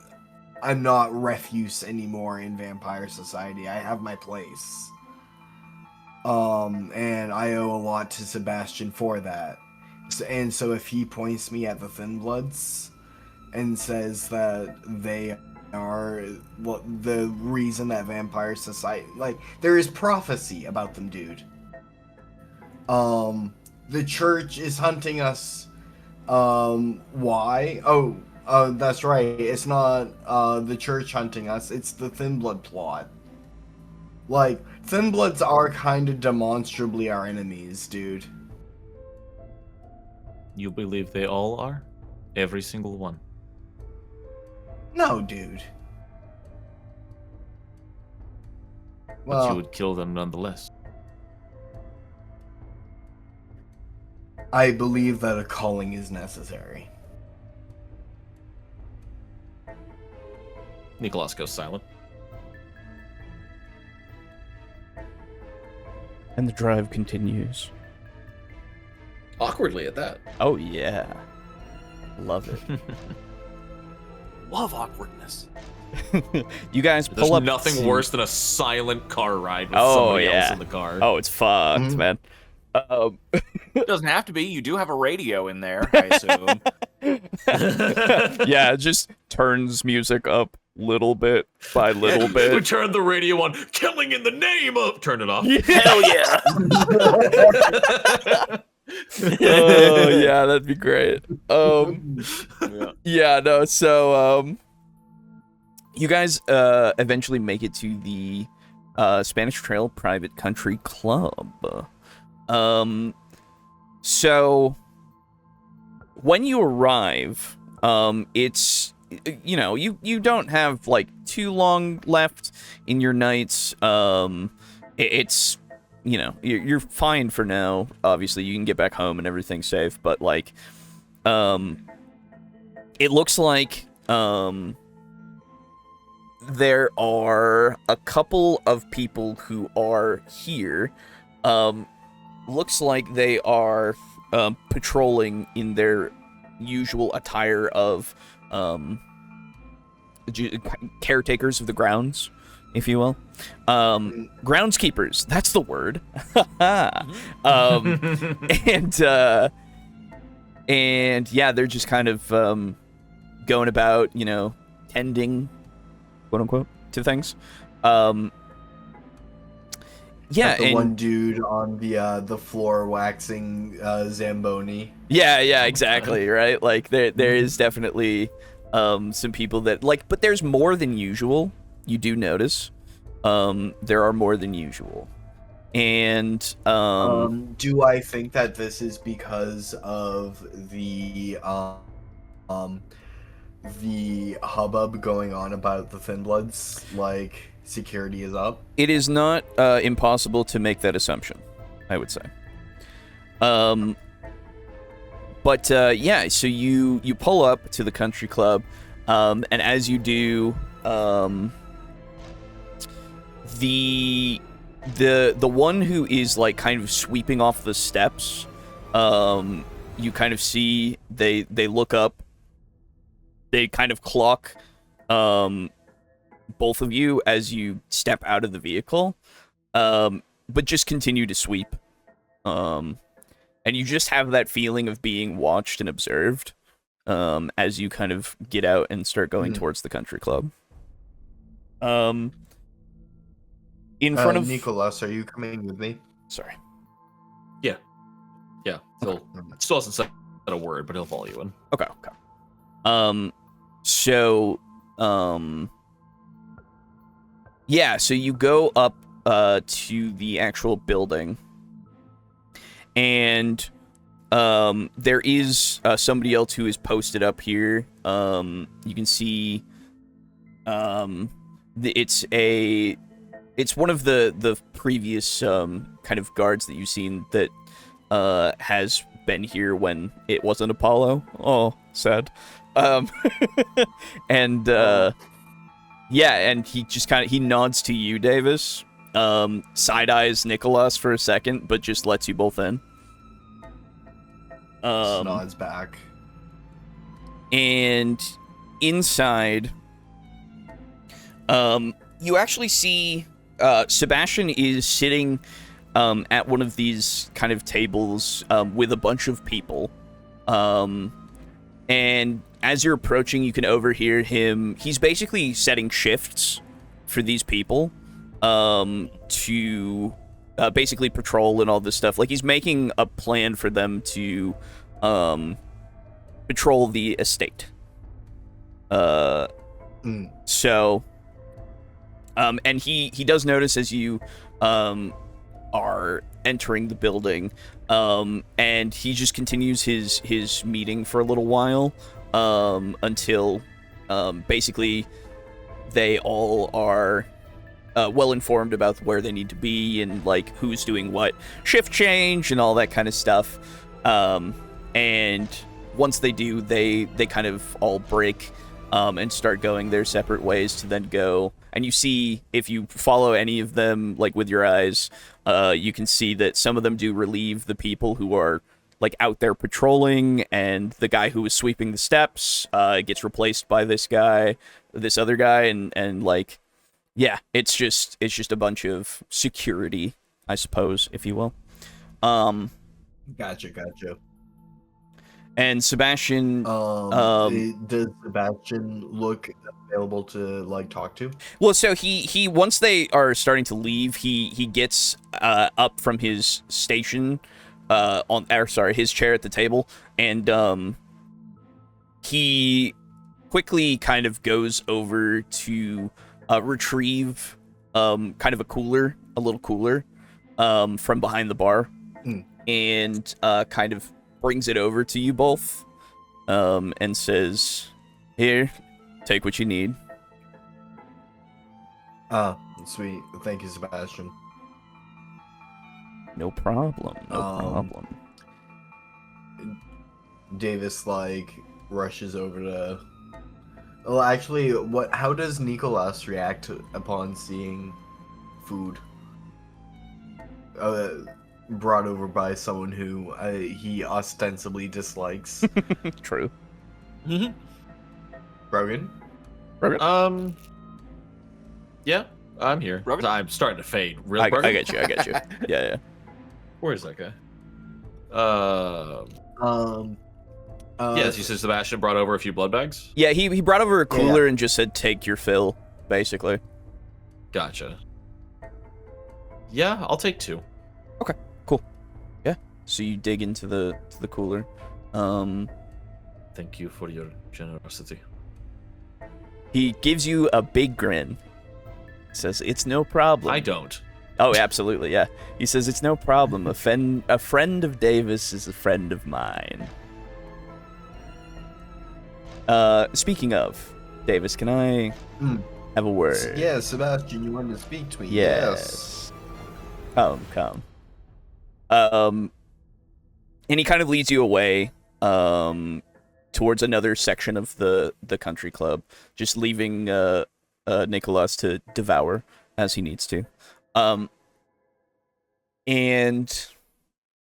not refuse anymore in Vampire Society. I have my place. And I owe a lot to Sebastian for that. And so if he points me at the Thin Bloods and says that they are the reason that Vampire Society, like, there is prophecy about them, dude. The church is hunting us. Why? Oh, Oh, that's right. It's not the church hunting us. It's the Thin Blood plot. Like, Thin Bloods are kind of demonstrably our enemies, dude. You believe they all are? Every single one. No, dude. But Well, you would kill them nonetheless. I believe that a calling is necessary. Nikolas goes silent. And the drive continues. Awkwardly at that. Oh yeah, love it. Love awkwardness. You guys There's pull up. nothing to- worse than a silent car ride with Oh, somebody else yeah. in the car. Oh, it's fucked, Mhm. man. It doesn't have to be. You do have a radio in there, I assume. Yeah, it just turns music up little bit by little We bit. turn the radio on, killing in the name of. Turn it off. Hell yeah. Oh yeah, that'd be great. Yeah. Yeah, no, so you guys eventually make it to the Spanish Trail Private Country Club. So when you arrive, it's you don't have like too long left in your nights. It's you're fine for now. Obviously, you can get back home and everything's safe, but like it looks like there are a couple of people who are here. Looks like they are patrolling in their usual attire of caretakers of the grounds, if you will. Groundskeepers, that's the word. And yeah, they're just kind of going about, tending, quote unquote, to things. Yeah, Like the and one dude on the floor waxing Zamboni. yeah, exactly, right? Like there is definitely some people that like, but there's more than usual. You do notice there are more than usual. And Do I think that this is because of the hubbub going on about the Thin Bloods? Like, security is up? it is not impossible to make that assumption, I would say. But yeah, so you pull up to the country club, and as you do, the one who is like kind of sweeping off the steps, you kind of see they look up, they kind of clock both of you as you step out of the vehicle, but just continue to sweep, and you just have that feeling of being watched and observed as you kind of get out and start going towards the country club. In front of Nikolas, are you coming with me? sorry. Yeah, still hasn't said a word, but he'll follow you in. Okay. So yeah, so you go up to the actual building, and there is somebody else who is posted up here. You can see it's one of the previous kind of guards that you've seen that has been here when it wasn't Apollo. Oh, sad. And yeah, and he just he nods to you, Davis. Side eyes Nikolas for a second, but just lets you both in. Just nods back. And inside, you actually see Sebastian is sitting at one of these kind of tables with a bunch of people. And as you're approaching, you can overhear him. He's basically setting shifts for these people to basically patrol and all this stuff. Like, he's making a plan for them to patrol the estate. So, and he does notice as you are entering the building, and he just continues his meeting for a little while, until basically they all are well informed about where they need to be and like who's doing what shift change and all that kind of stuff. And once they do, they kind of all break and start going their separate ways to then go. And you see, if you follow any of them like with your eyes, you can see that some of them do relieve the people who are like out there patrolling, and the guy who was sweeping the steps gets replaced by this other guy, and like, yeah, it's just a bunch of security, I suppose, if you will. Gotcha. And Sebastian, does Sebastian look available to like talk to? well, so he once they are starting to leave, he gets up from his station, his chair at the table, and he quickly kind of goes over to retrieve kind of a little cooler from behind the bar, and kind of brings it over to you both, and says, "Here, take what you need." Sweet. Thank you, Sebastian. No problem. No problem. Davis like rushes over to. Well, actually, how does Nikolas react upon seeing food brought over by someone who he ostensibly dislikes? True. Brogan? Yeah, I'm here. Brogan? I'm starting to fade. Real I Brogan? get you. Yeah. Where is that guy? Yes, you said Sebastian brought over a few blood bags? Yeah, he brought over a cooler and just said, "Take your fill," basically. Gotcha. Yeah, I'll take 2. Okay, cool. Yeah. So you dig into the cooler. Thank you for your generosity. He gives you a big grin. Says, "It's no problem." I don't. Oh, absolutely, yeah. He says, "It's no problem. A friend of Davis is a friend of mine." Speaking of, Davis, can I have a word? Yeah, Sebastian, you wanted to speak to me. Yes. Come. And he kind of leads you away, towards another section of the country club, just leaving Nikolas to devour as he needs to. And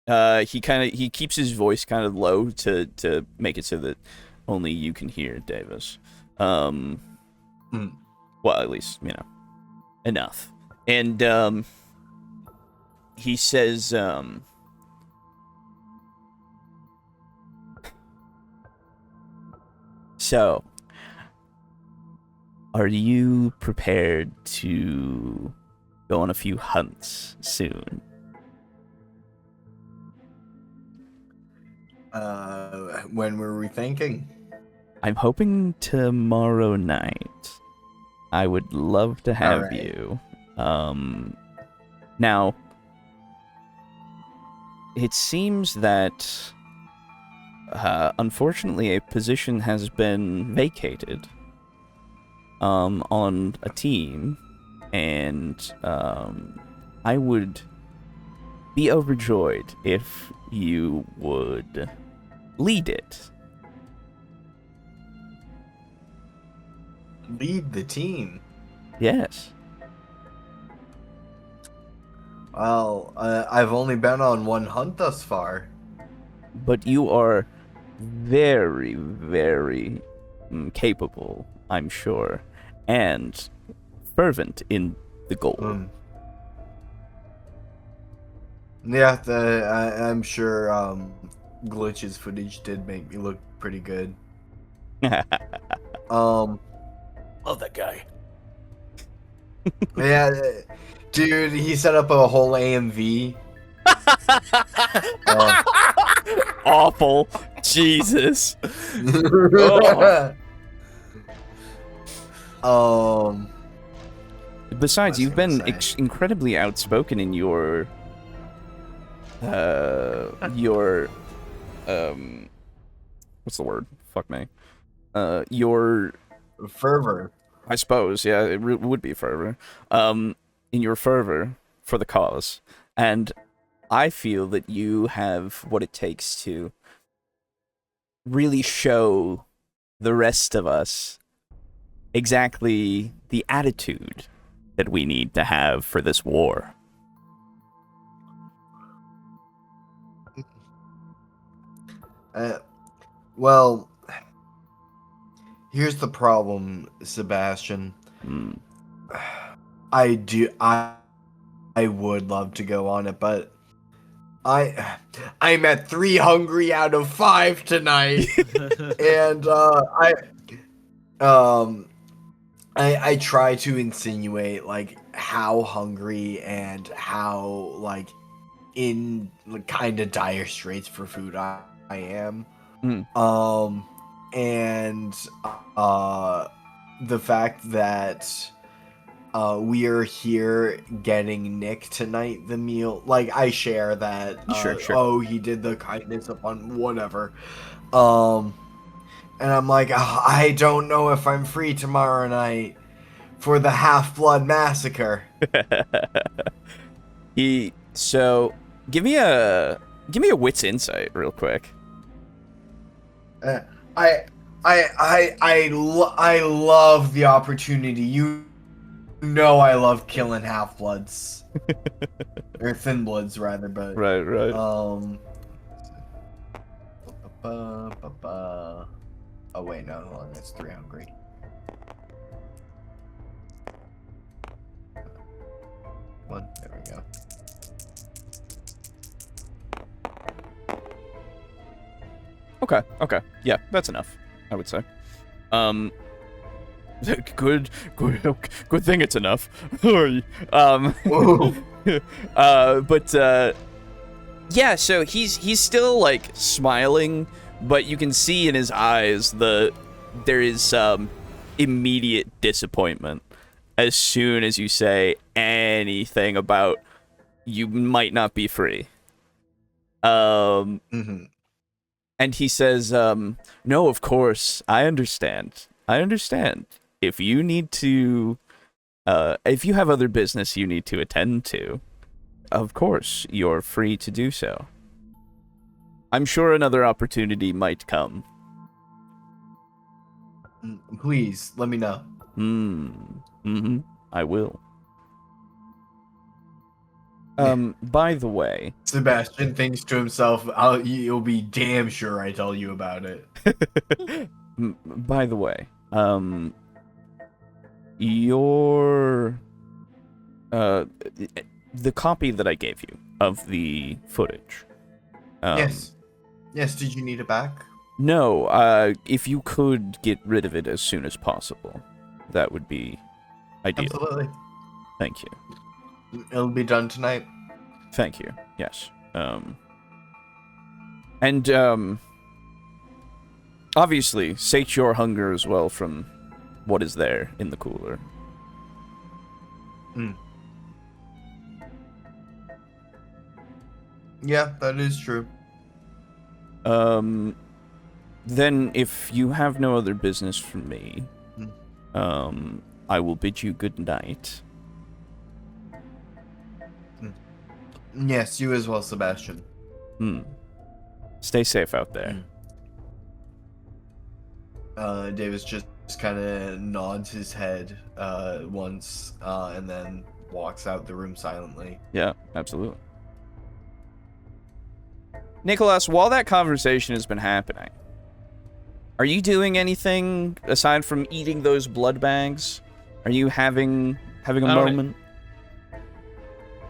he keeps his voice kind of low to make it so that only you can hear Davis. Well, at least, enough. And he says, "So, are you prepared to go on a few hunts soon?" When were we thinking? I'm hoping tomorrow night. I would love to have Alright. you. Now, it seems that unfortunately a position has been vacated on a team, and I would be overjoyed if you would lead it. Lead the team. Yes. Well, I've only been on one hunt thus far. But you are very, very capable, I'm sure, and fervent in the goal. Yeah, I'm sure Glitch's footage did make me look pretty good. Love that guy. Yeah, dude, he set up a whole AMV. Awful. Jesus. Besides, What you've was I been gonna say? incredibly outspoken in your what's the word? Fuck me. Your fervor. I suppose, yeah, it would be fervor. In your fervor for the cause, and I feel that you have what it takes to really show the rest of us exactly the attitude that we need to have for this war. Well, here's the problem, Sebastian. Mm. I would love to go on it, but I'm at 3 hungry out of 5 tonight. And I try to insinuate like how hungry and how like in kind of dire straits for food I am. And the fact that we are here getting Nick tonight the meal, like I share that Sure. oh, he did the kindness upon whatever, and I'm like, I don't know if I'm free tomorrow night for the Half-Blood Massacre. So give me a wits insight real quick. I love the opportunity. You know I love killing Half-Bloods. Or Thin Bloods rather, but Right. Oh wait, no, hold on, that's 3 hungry. One, there we go. Okay. Yeah, that's enough, I would say. Good thing it's enough. Yeah, so he's still like smiling, but you can see in his eyes there is immediate disappointment as soon as you say anything about you might not be free. And he says, no, of course, I understand. If you need to, if you have other business you need to attend to, of course, you're free to do so. I'm sure another opportunity might come. Please, let me know. I will. By the way... Sebastian thinks to himself, you'll be damn sure I tell you about it. By the way, your... the copy that I gave you of the footage. Yes, did you need it back? No, if you could get rid of it as soon as possible, that would be ideal. Absolutely. Thank you. It'll be done tonight. Thank you. Yes. And obviously, sate your hunger as well from what is there in the cooler. Yeah, that is true. Then if you have no other business from me, I will bid you good night. Yes, you as well, Sebastian. Stay safe out there. Davis just kind of nods his head once, and then walks out the room silently. Yeah, absolutely. Nikolas, while that conversation has been happening, are you doing anything aside from eating those blood bags? Are you having a moment?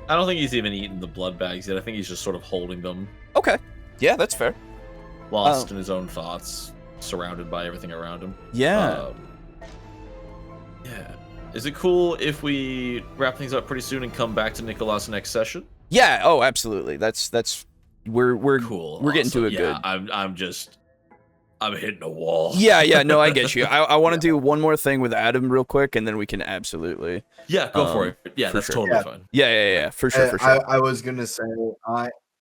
I don't think he's even eaten the blood bags yet. I think he's just sort of holding them. Okay. Yeah, that's fair. Lost in his own thoughts, surrounded by everything around him. Yeah. Yeah. Is it cool if we wrap things up pretty soon and come back to Nikolas next session? Yeah. Oh, absolutely. That's we're Cool. We're getting to awesome. it good. I'm just I'm hitting a wall. Yeah, no, I get you. I want to do one more thing with Adam real quick, and then we can absolutely. Yeah, go for it. Yeah, for that's sure. totally Yeah. fine. Yeah, for sure. I was gonna say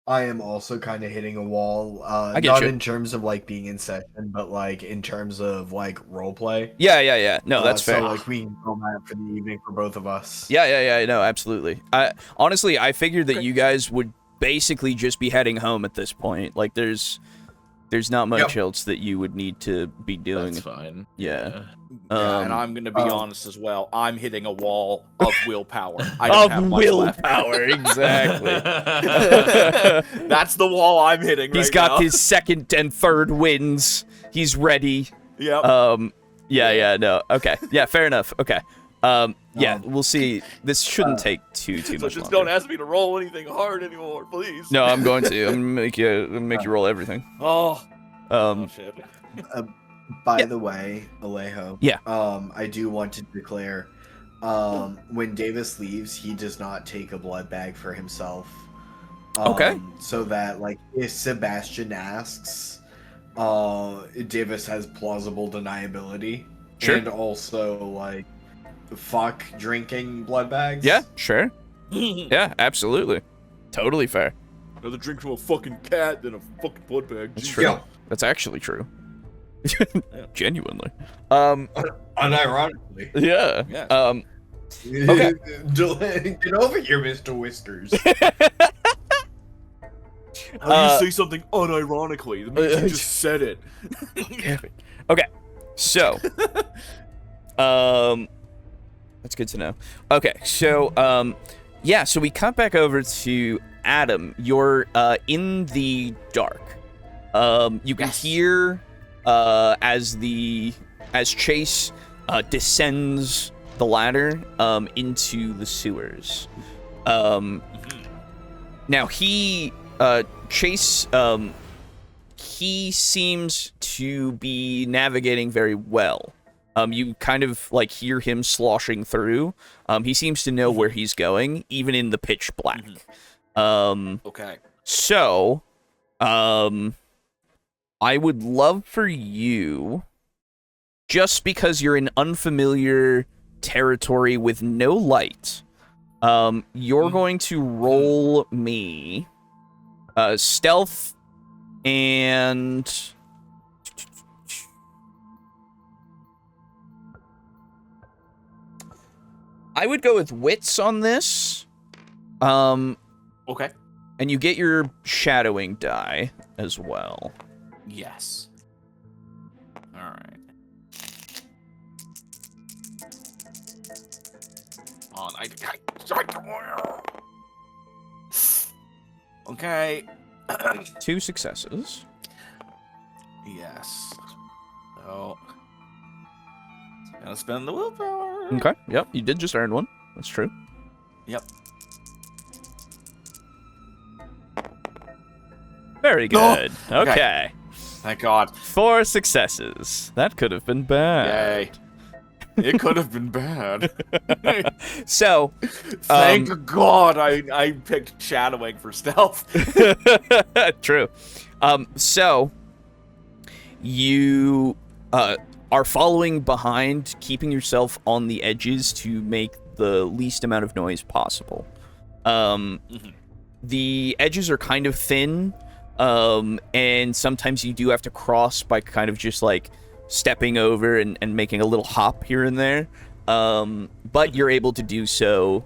I am also kind of hitting a wall. I get not you. in terms of like being in session, but like in terms of like role play. Yeah. No, that's fair. So like we can go map for the evening for both of us. Yeah, no, absolutely. Honestly, I figured that you guys would basically just be heading home at this point. Like, there's not much else that you would need to be doing. That's fine. Yeah. And I'm going to be honest as well. I'm hitting a wall of willpower. I don't have much left. willpower, exactly. That's the wall I'm hitting. He's right got now. his second and third wins. He's ready. Yep. Yeah, no. Okay. Yeah, fair enough. Okay. Yeah, we'll see. This shouldn't take too so much just longer. don't ask me to roll anything hard anymore, please. No, I'm going to. I'm gonna make you roll everything. Oh. Shit. By the way, Alejo. Yeah. I do want to declare, when Davis leaves, he does not take a blood bag for himself. Okay. So that like if Sebastian asks, Davis has plausible deniability. Sure. And also like, fuck drinking blood bags. Yeah, sure. Yeah, absolutely. Totally fair. Another drink from a fucking cat than a fucking blood bag. That's Jesus. true. Yeah. That's actually true. Genuinely. Unironically. Yeah. Yes. Okay. Get over here, Mr. Whiskers. How do you say something unironically? That means you just said it. Okay. So, that's good to know. Okay, so, yeah, so we cut back over to Adam. You're, in the dark. You can hear, as Chase, descends the ladder, into the sewers. Now Chase, he seems to be navigating very well. You kind of like hear him sloshing through. He seems to know where he's going, even in the pitch black. Okay. So, I would love for you, just because you're in unfamiliar territory with no light, you're going to roll me stealth and I would go with wits on this. Okay. And you get your shadowing die as well. Yes. All right. On. Okay. 2 successes. Yes. So. Gonna spend the willpower. Okay. Yep. You did just earn one. That's true. Yep. Very good. Okay. Thank God. 4 successes. That could have been bad. Yay. It could have been bad. So, Thank God I picked shadowing for stealth. true. So you are following behind, keeping yourself on the edges to make the least amount of noise possible. The edges are kind of thin, and sometimes you do have to cross by kind of just like stepping over and making a little hop here and there. But you're able to do so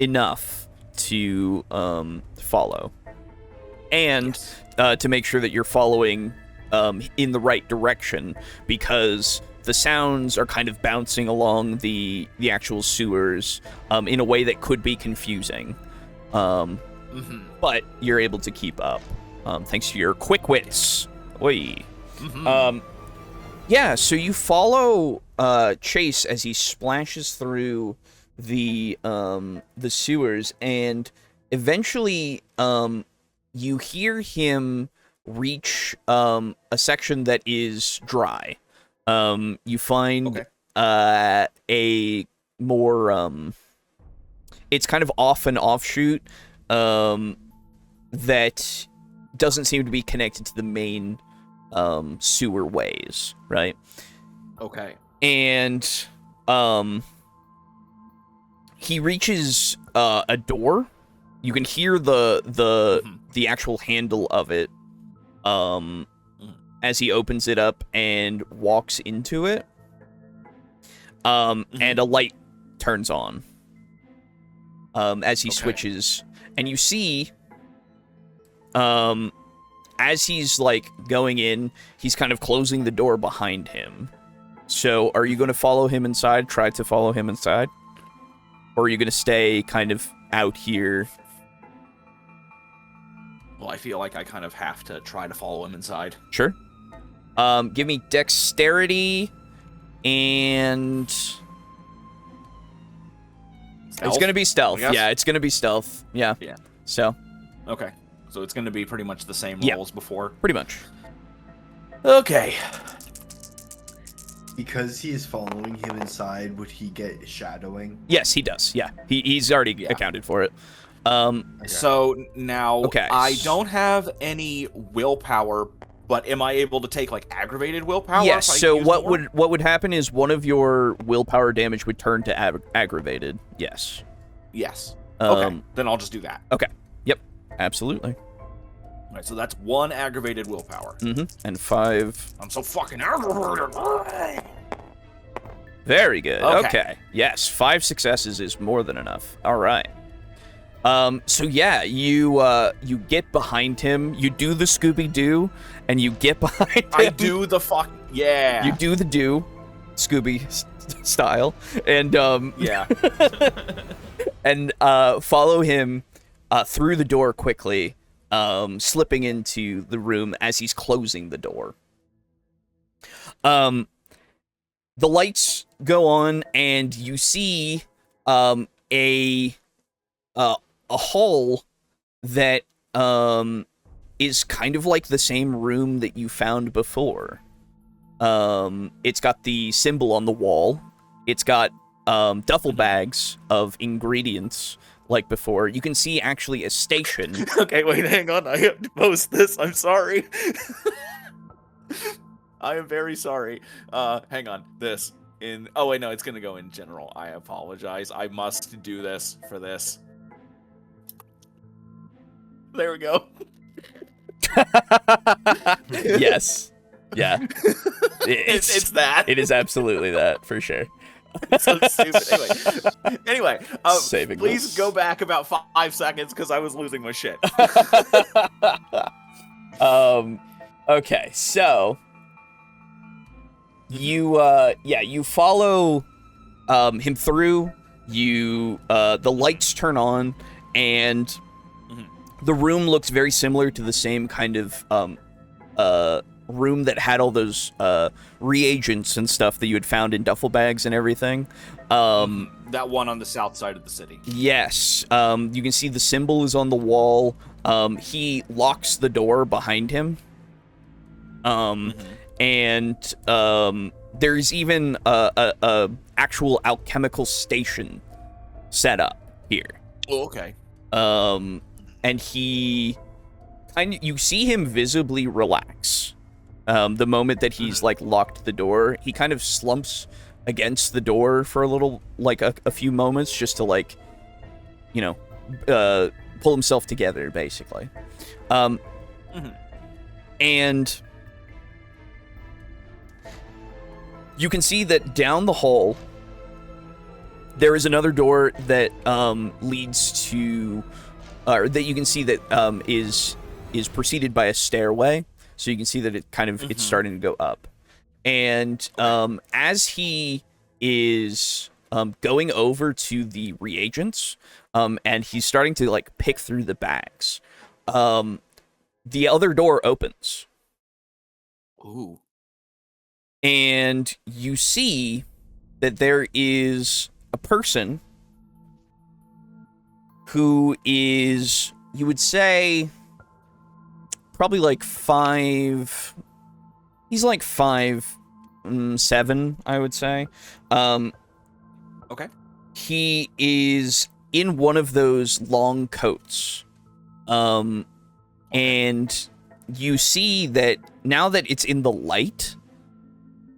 enough to follow. And to make sure that you're following in the right direction, because the sounds are kind of bouncing along the actual sewers in a way that could be confusing. But you're able to keep up thanks to your quick wits. Oi. Yeah, so you follow Chase as he splashes through the sewers, and eventually you hear him reach a section that is dry. You find a more it's kind of off an offshoot that doesn't seem to be connected to the main sewer ways, right? Okay. And he reaches a door. You can hear the actual handle of it as he opens it up and walks into it. And a light turns on as he switches, and you see as he's like going in, he's kind of closing the door behind him. So are you going to follow him inside, try to follow him inside? Or are you going to stay kind of out here? Well, I feel like I kind of have to try to follow him inside. Sure. Give me dexterity and... Stealth? It's going to be stealth. I guess? Yeah, it's going to be stealth. Yeah. Yeah. So, Okay. So it's going to be pretty much the same Yeah. rolls before. pretty much. Okay. Because he is following him inside, would he get shadowing? Yes, he does. Yeah. He's already accounted for it. Okay. So now Okay. I don't have any willpower, but am I able to take like aggravated willpower? Yes, if I so use what more? would happen is one of your willpower damage would turn to aggravated. Yes. Yes. Okay. Um, Then I'll just do that. Okay. Yep. Absolutely. All right. So that's 1 aggravated willpower. And 5. I'm so fucking aggravated. Very good. Okay. Okay. Yes, 5 successes is more than enough. All right. So yeah, you get behind him. You do the Scooby-Doo, and you get behind him. I do the fuck. Yeah. You do the do, Scooby style, and Yeah. and follow him through the door quickly, slipping into the room as he's closing the door. The lights go on, and you see a hall that is kind of like the same room that you found before. It's got the symbol on the wall. It's got duffel bags of ingredients like before. You can see actually a station. Okay, wait, hang on. I have to post this. I'm sorry. I am very sorry. Hang on. This in. Oh wait, no, it's gonna go in general. I apologize. I must do this for this. There we go. Yes. Yeah. It's that. It is absolutely that, for sure. It's so stupid. Anyway, Saving please this. go back about 5 seconds because I was losing my shit. Okay, so you you follow him through. You the lights turn on, and the room looks very similar to the same kind of room that had all those reagents and stuff that you had found in duffel bags and everything. That one on the south side of the city. Yes, you can see the symbol is on the wall. He locks the door behind him. And there's even a actual alchemical station set up here. Oh, okay. And he you see him visibly relax. The moment that he's like locked the door, he kind of slumps against the door for a little, like a few moments, just to like, you know, pull himself together, basically. And you can see that down the hall, there is another door that leads to, or that you can see that is preceded by a stairway. So you can see that it kind of it's starting to go up, and as he is going over to the reagents, and he's starting to like pick through the bags, the other door opens. Ooh. And you see that there is a person who is, you would say, probably like 5. He's like 5'7", I would say. Okay. He is in one of those long coats. And you see that now that it's in the light,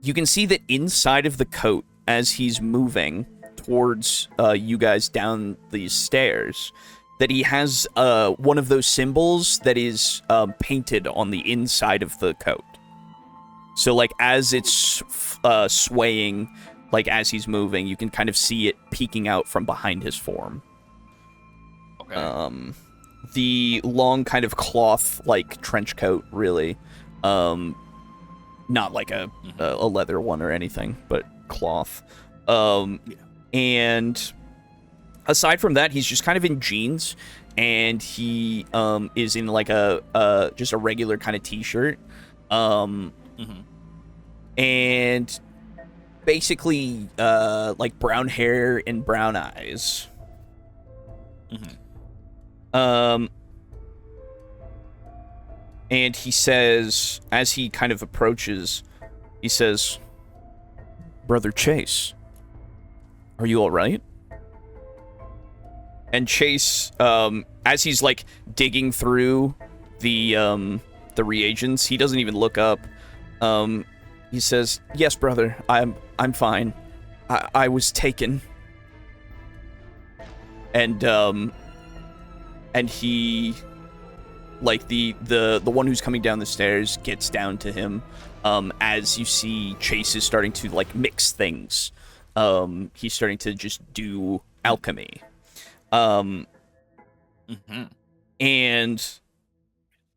you can see that inside of the coat, as he's moving towards you guys down these stairs, that he has one of those symbols that is painted on the inside of the coat. So, like, as it's swaying, like, as he's moving, you can kind of see it peeking out from behind his form. Okay. The long kind of cloth, like, trench coat, really. Not like a leather one or anything, but cloth. And aside from that, he's just kind of in jeans, and he is in, like, just a regular kind of t-shirt. And basically, like, brown hair and brown eyes. And he says, as he kind of approaches, he says, "Brother Chase, are you all right?" And Chase, as he's, like, digging through the reagents, he doesn't even look up. He says, "Yes, brother, I'm fine. I was taken." And he, like, the one who's coming down the stairs gets down to him, as you see Chase is starting to, like, mix things. He's starting to just do alchemy. And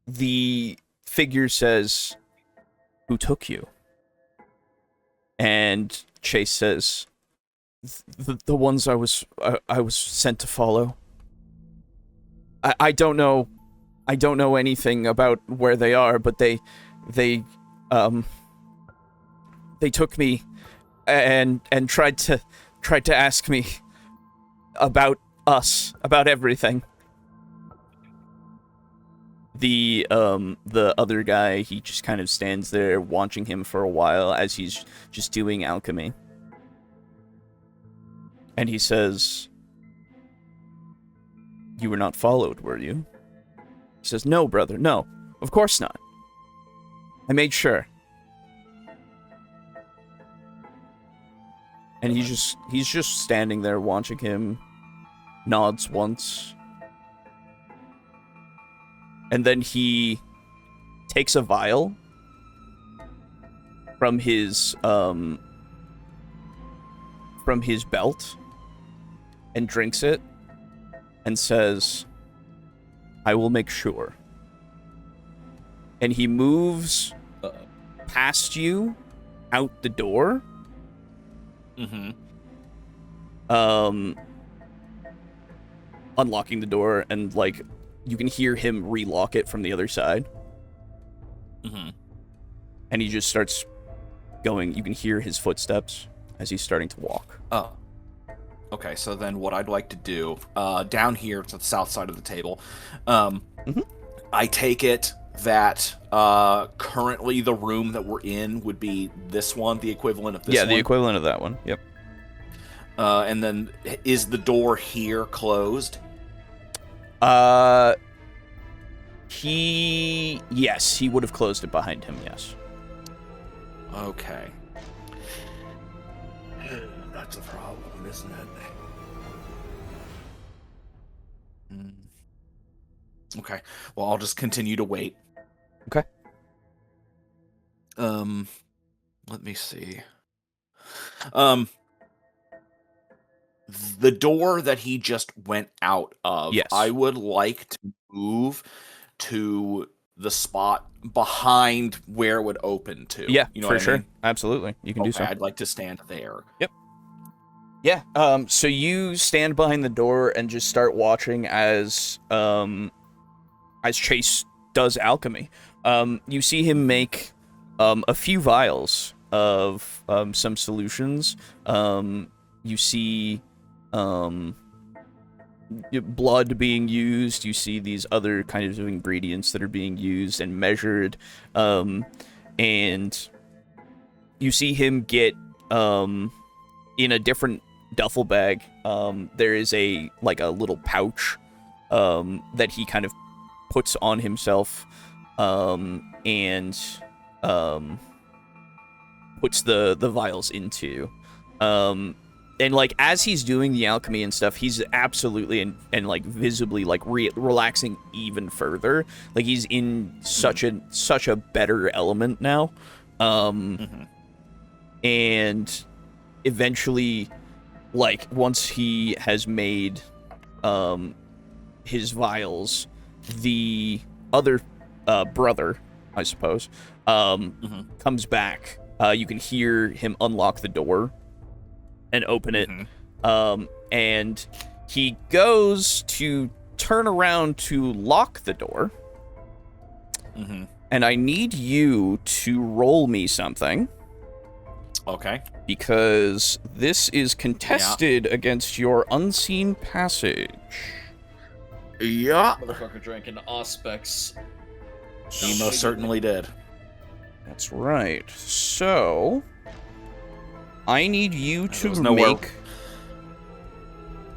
the figure says, "Who took you?" And Chase says, the ones I was sent to follow. I don't know anything about where they are, but they took me and tried to ask me about us, about everything. The other guy, he just kind of stands there watching him for a while as he's just doing alchemy. And he says, "You were not followed, were you?" He says, "No, brother, no. Of course not. I made sure." And he's just standing there watching him, nods once. And then he takes a vial from his belt and drinks it and says, "I will make sure." And he moves past you out the door. Unlocking the door, and, like, you can hear him relock it from the other side. And he just starts going. You can hear his footsteps as he's starting to walk. Oh. Okay, so then what I'd like to do, down here to the south side of the table, I take it that currently the room that we're in would be this one, the equivalent of this one? Yeah, the equivalent of that one, yep. And then, is the door here closed? Yes, he would have closed it behind him, yes. Okay. That's a problem, isn't it? Okay. Well, I'll just continue to wait. Okay. Let me see. The door that he just went out of, yes. I would like to move to the spot behind where it would open to. Yeah, you know for what I sure. mean? Absolutely. You can do so. I'd like to stand there. Yep. Yeah, so you stand behind the door and just start watching as Chase does alchemy. You see him make a few vials of some solutions. You see blood being used. You see these other kinds of ingredients that are being used and measured. And you see him get in a different duffel bag. There is a little pouch that he kind of puts on himself. and puts the vials into. And like as he's doing the alchemy and stuff, he's absolutely and like visibly like relaxing even further. Like he's in such a better element now. And eventually, like once he has made his vials, the other brother, I suppose, comes back. You can hear him unlock the door and open it. And he goes to turn around to lock the door. And I need you to roll me something. Okay. Because this is contested against your unseen passage. Yeah. Motherfucker drank an Auspex. He most certainly did. That's right. So, I need you to nowhere- make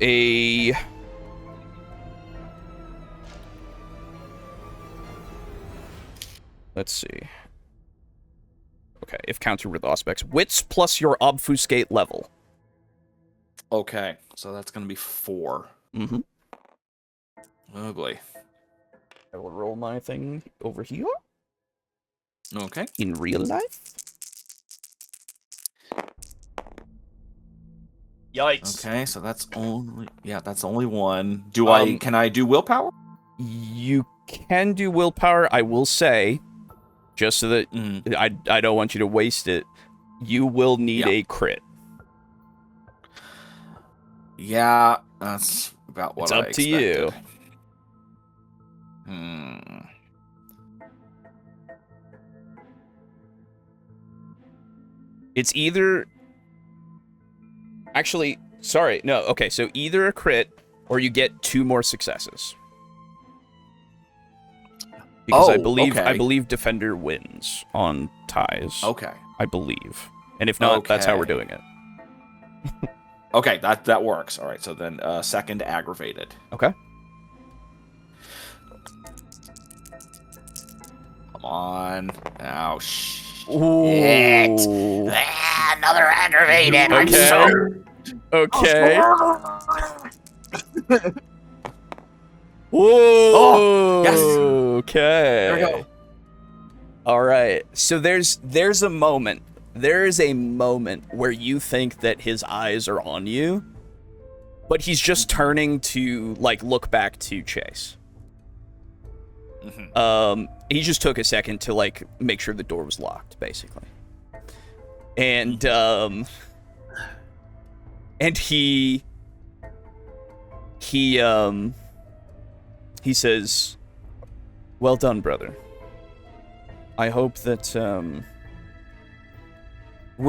a... Let's see. Okay, if countered with Auspex. Wits plus your obfuscate level. Okay, so that's going to be 4. Oh, boy. I will roll my thing over here. Okay. In real life. Yikes. Okay, so that's only... Yeah, that's only 1. Can I do willpower? You can do willpower, I will say, just so that I don't want you to waste it. You will need a crit. Yeah, that's about what It's I up to expected. you. It's either... Actually, sorry, no, okay, so either a crit or you get 2 more successes. Because I believe Defender wins on ties. Okay. I believe. And if not, that's how we're doing it. Okay, that works. All right, so then second aggravated. Okay. Come on. Oh, shit. Ooh. Another aggravated. Okay. Whoa. Oh, yes. Okay. There we go. All right. So there's a moment. There is a moment where you think that his eyes are on you, but he's just turning to like look back to Chase. He just took a second to like make sure the door was locked, basically. And he says, "Well done, brother. I hope that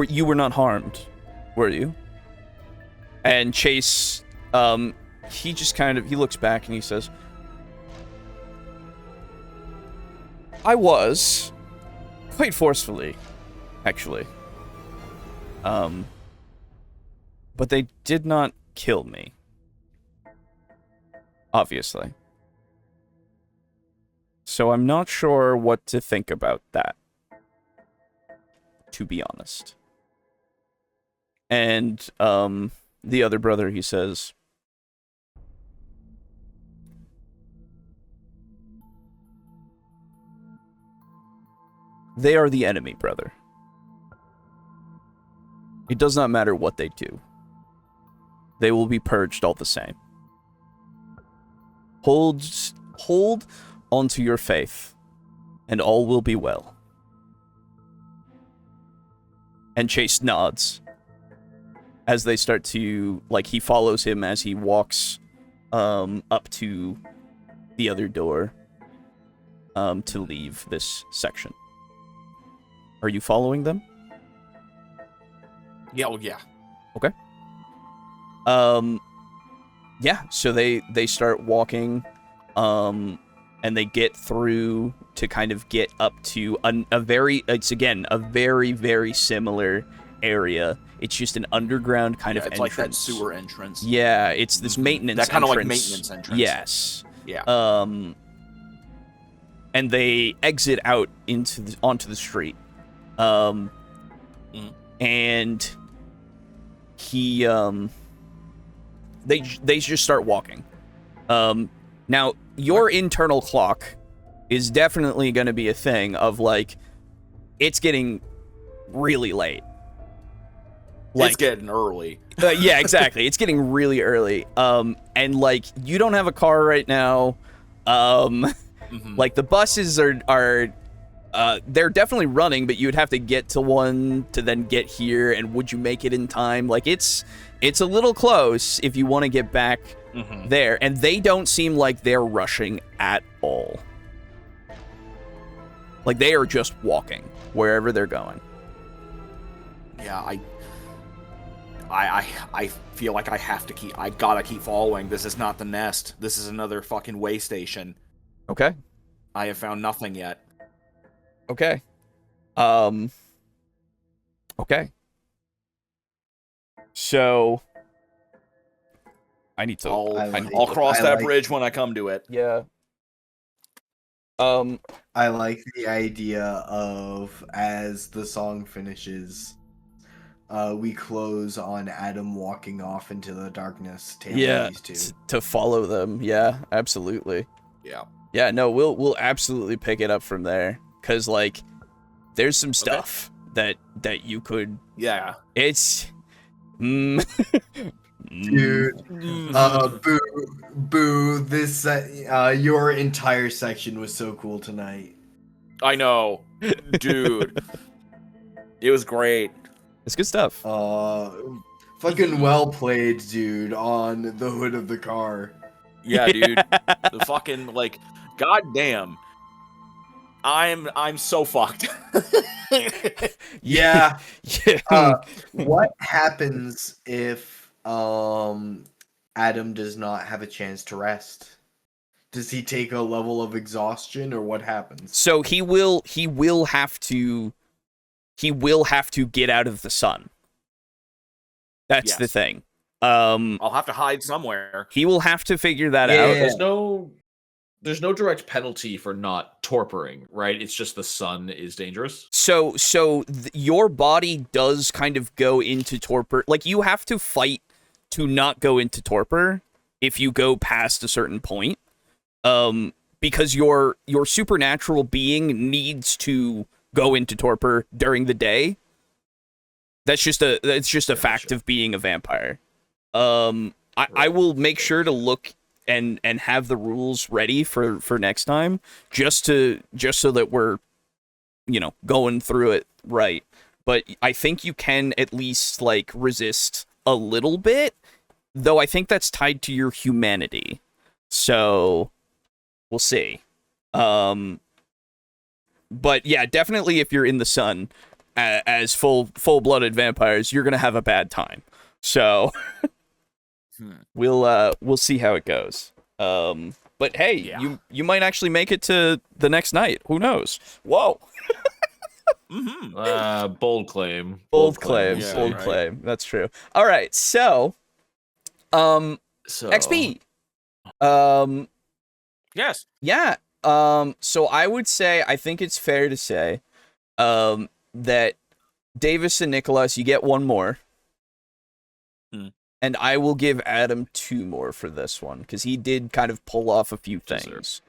you were not harmed, were you?" And Chase, he just he looks back and he says, "I was, quite forcefully, actually. But they did not kill me. Obviously. So I'm not sure what to think about that, to be honest." And the other brother, he says, "They are the enemy, brother. It does not matter what they do. They will be purged all the same. Hold onto your faith, and all will be well." And Chase nods as they start to, like, he follows him as he walks up to the other door to leave this section. Are you following them? Yeah, well, yeah. Okay. Yeah, so they start walking, and they get through to kind of get up to a very, very similar area. It's just an underground kind of it's entrance. like that sewer entrance. Yeah, it's this maintenance That kind of like entrance. maintenance entrance. Yes. Yeah. and they exit out onto the street. And he they just start walking. Now your internal clock is definitely going to be a thing of like it's getting really late. Like, it's getting early. Yeah, exactly. It's getting really early. And like you don't have a car right now. Like the buses are they're definitely running, but you would have to get to one to then get here. And would you make it in time? Like it's a little close if you want to get back there. And they don't seem like they're rushing at all. Like they are just walking wherever they're going. Yeah, I feel like I gotta keep following. This is not the nest. This is another fucking way station. Okay. I have found nothing yet. Okay. Okay. So I need to. I'll cross that bridge when I come to it. Yeah. I like the idea of as the song finishes, we close on Adam walking off into the darkness. Yeah. To follow them. Yeah. Absolutely. Yeah. Yeah. No. We'll absolutely pick it up from there. Cause like, there's some stuff that you could. Yeah. It's. Dude, boo! This your entire section was so cool tonight. I know, dude. It was great. It's good stuff. Fucking well played, dude. On the hood of the car. Yeah, dude. The fucking like, goddamn. I'm so fucked. Yeah. Yeah. What happens if Adam does not have a chance to rest? Does he take a level of exhaustion, or what happens? So he will have to get out of the sun. That's the thing. I'll have to hide somewhere. He will have to figure that out. There's no direct penalty for not torporing, right? It's just the sun is dangerous. So your body does kind of go into torpor. Like you have to fight to not go into torpor if you go past a certain point. Because your supernatural being needs to go into torpor during the day. That's just a fact of being a vampire. I will make sure to look and have the rules ready for next time, just so that we're, going through it right. But I think you can at least like resist a little bit, though I think that's tied to your humanity. So we'll see. But yeah, definitely if you're in the sun as full-blooded vampires, you're gonna have a bad time. So we'll see how it goes. But hey, you might actually make it to the next night. Who knows? Whoa. Bold claim. Bold claim. That's true. All right. So XP. Yes. Yeah. So I would say, I think it's fair to say, that Davis and Nikolas, you get one more. And I will give Adam 2 more for this one, because he did kind of pull off a few things.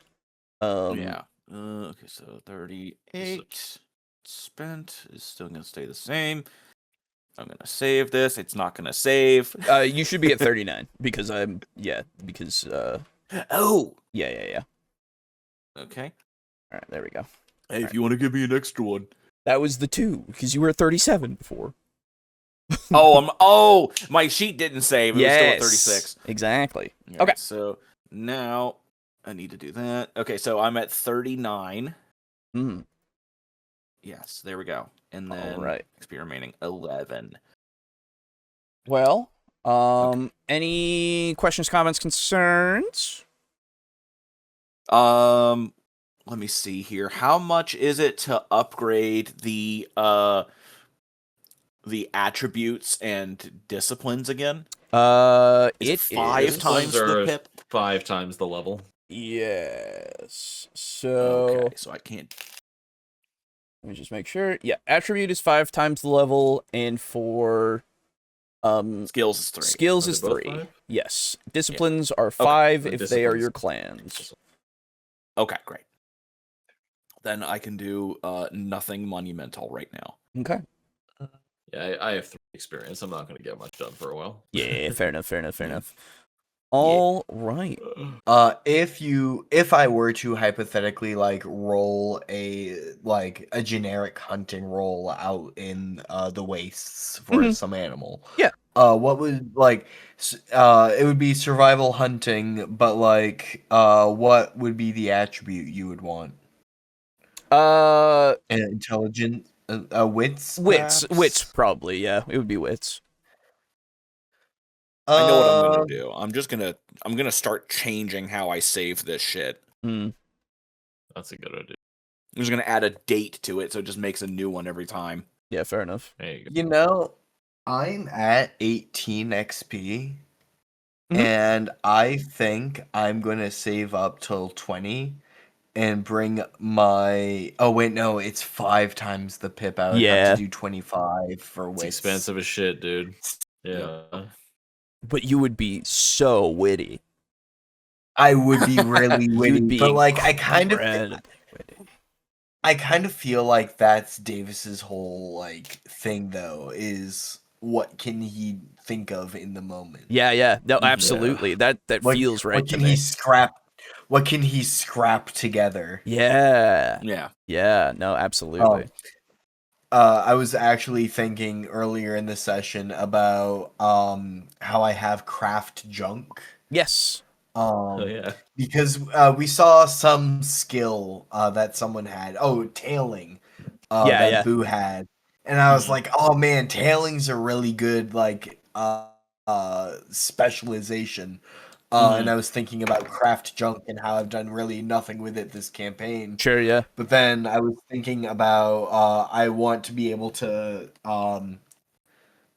Yeah. Okay, so 38 spent is still going to stay the same. I'm going to save this. It's not going to save. You should be at 39, because oh! Yeah. Okay. All right, there we go. Hey, if you want to give me an extra one. That was the 2, because you were at 37 before. My sheet didn't save. It was still at 36. Exactly. Yeah, okay. So now I need to do that. Okay, so I'm at 39. Yes, there we go. And then XP remaining 11. Well, any questions, comments, concerns? Let me see here. How much is it to upgrade the attributes and disciplines again? It's 5 times the pip. 5 times the level. Yes. So Okay, so I can't. let me just make sure. Yeah, attribute is 5 times the level, and for Skills is 3. skills Are is they both 3. 5? Yes. Disciplines are 5 if they are your clans. Okay, great. Then I can do nothing monumental right now. Okay. Yeah, I have 3 experience. I'm not gonna get much done for a while. Yeah, fair enough, fair enough, fair Yeah. enough. All right. If I were to hypothetically like roll a generic hunting roll out in the wastes for Mhm. some animal. Yeah. What would it would be survival hunting, but what would be the attribute you would want? Intelligent, wits, Wits perhaps? probably, yeah. It would be wits. I know what I'm gonna do. I'm gonna start changing how I save this shit. Hmm. That's a good idea. I'm just gonna add a date to it, so it just makes a new one every time. Yeah, fair enough. There you go. You know, I'm at 18 XP, Mhm. and I think I'm gonna save up till 20 and bring my. Oh wait, no, it's 5 times the pip. I would have Yeah. to do 25 for It's wits. expensive as shit, dude. Yeah. But you would be so witty. I would be really witty, You'd be but I kind incredibly witty. of feel like that's Davis's whole thing though, is what can he think of in the moment? Yeah, yeah. No, absolutely. That feels right What to can me. he scrap? What can he scrap together? Yeah. Yeah. Yeah, no, absolutely. I was actually thinking earlier in the session about how I have craft junk. Yes. Oh yeah. Because we saw some skill that someone had. Oh, tailing. Yeah, that yeah. Boo had, and I was Mhm. like, oh man, tailing's a really good specialization. And I was thinking about craft junk and how I've done really nothing with it this campaign. Sure, yeah. But then I was thinking about I want to be able to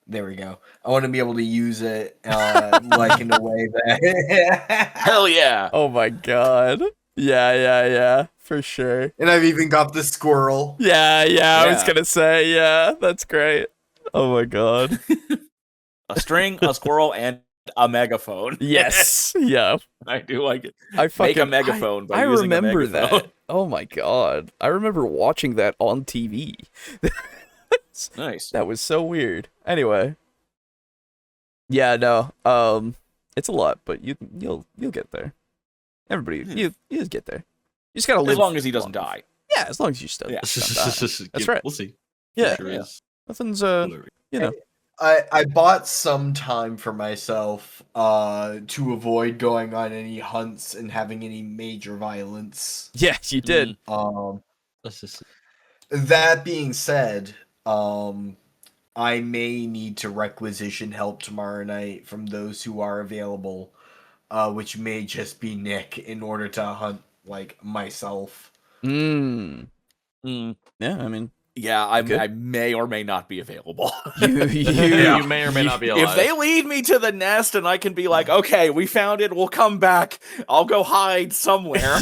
there we go. I want to be able to use it in a way that Hell yeah. Oh my god. Yeah, yeah, yeah. For sure. and I've even got the squirrel. Yeah, yeah, I was Yeah. gonna say, yeah, that's great. Oh my god. A string, a squirrel, and a megaphone. Yes. Yeah. I do like it. I fucking Make a megaphone by I using a remember megaphone. that. Oh my god. I remember watching that on TV. Nice. That was so weird. Anyway. Yeah, no. It's a lot, but you'll get there. Everybody, you just get there. You just gotta live As long as he doesn't die. Yeah, as long as you still Yeah. don't die. That's right. We'll see. Yeah. Sure Yeah. is. Nothing's you know. I bought some time for myself to avoid going on any hunts and having any major violence. Yeah, you did. Let's just. That being said, I may need to requisition help tomorrow night from those who are available, which may just be Nick, in order to hunt myself. Mm. Mm. Yeah, I mean, Yeah, I Good. may or may not be available. you You may or may not be alive. If they lead me to the nest and I can be like, okay, we found it, we'll come back. I'll go hide somewhere.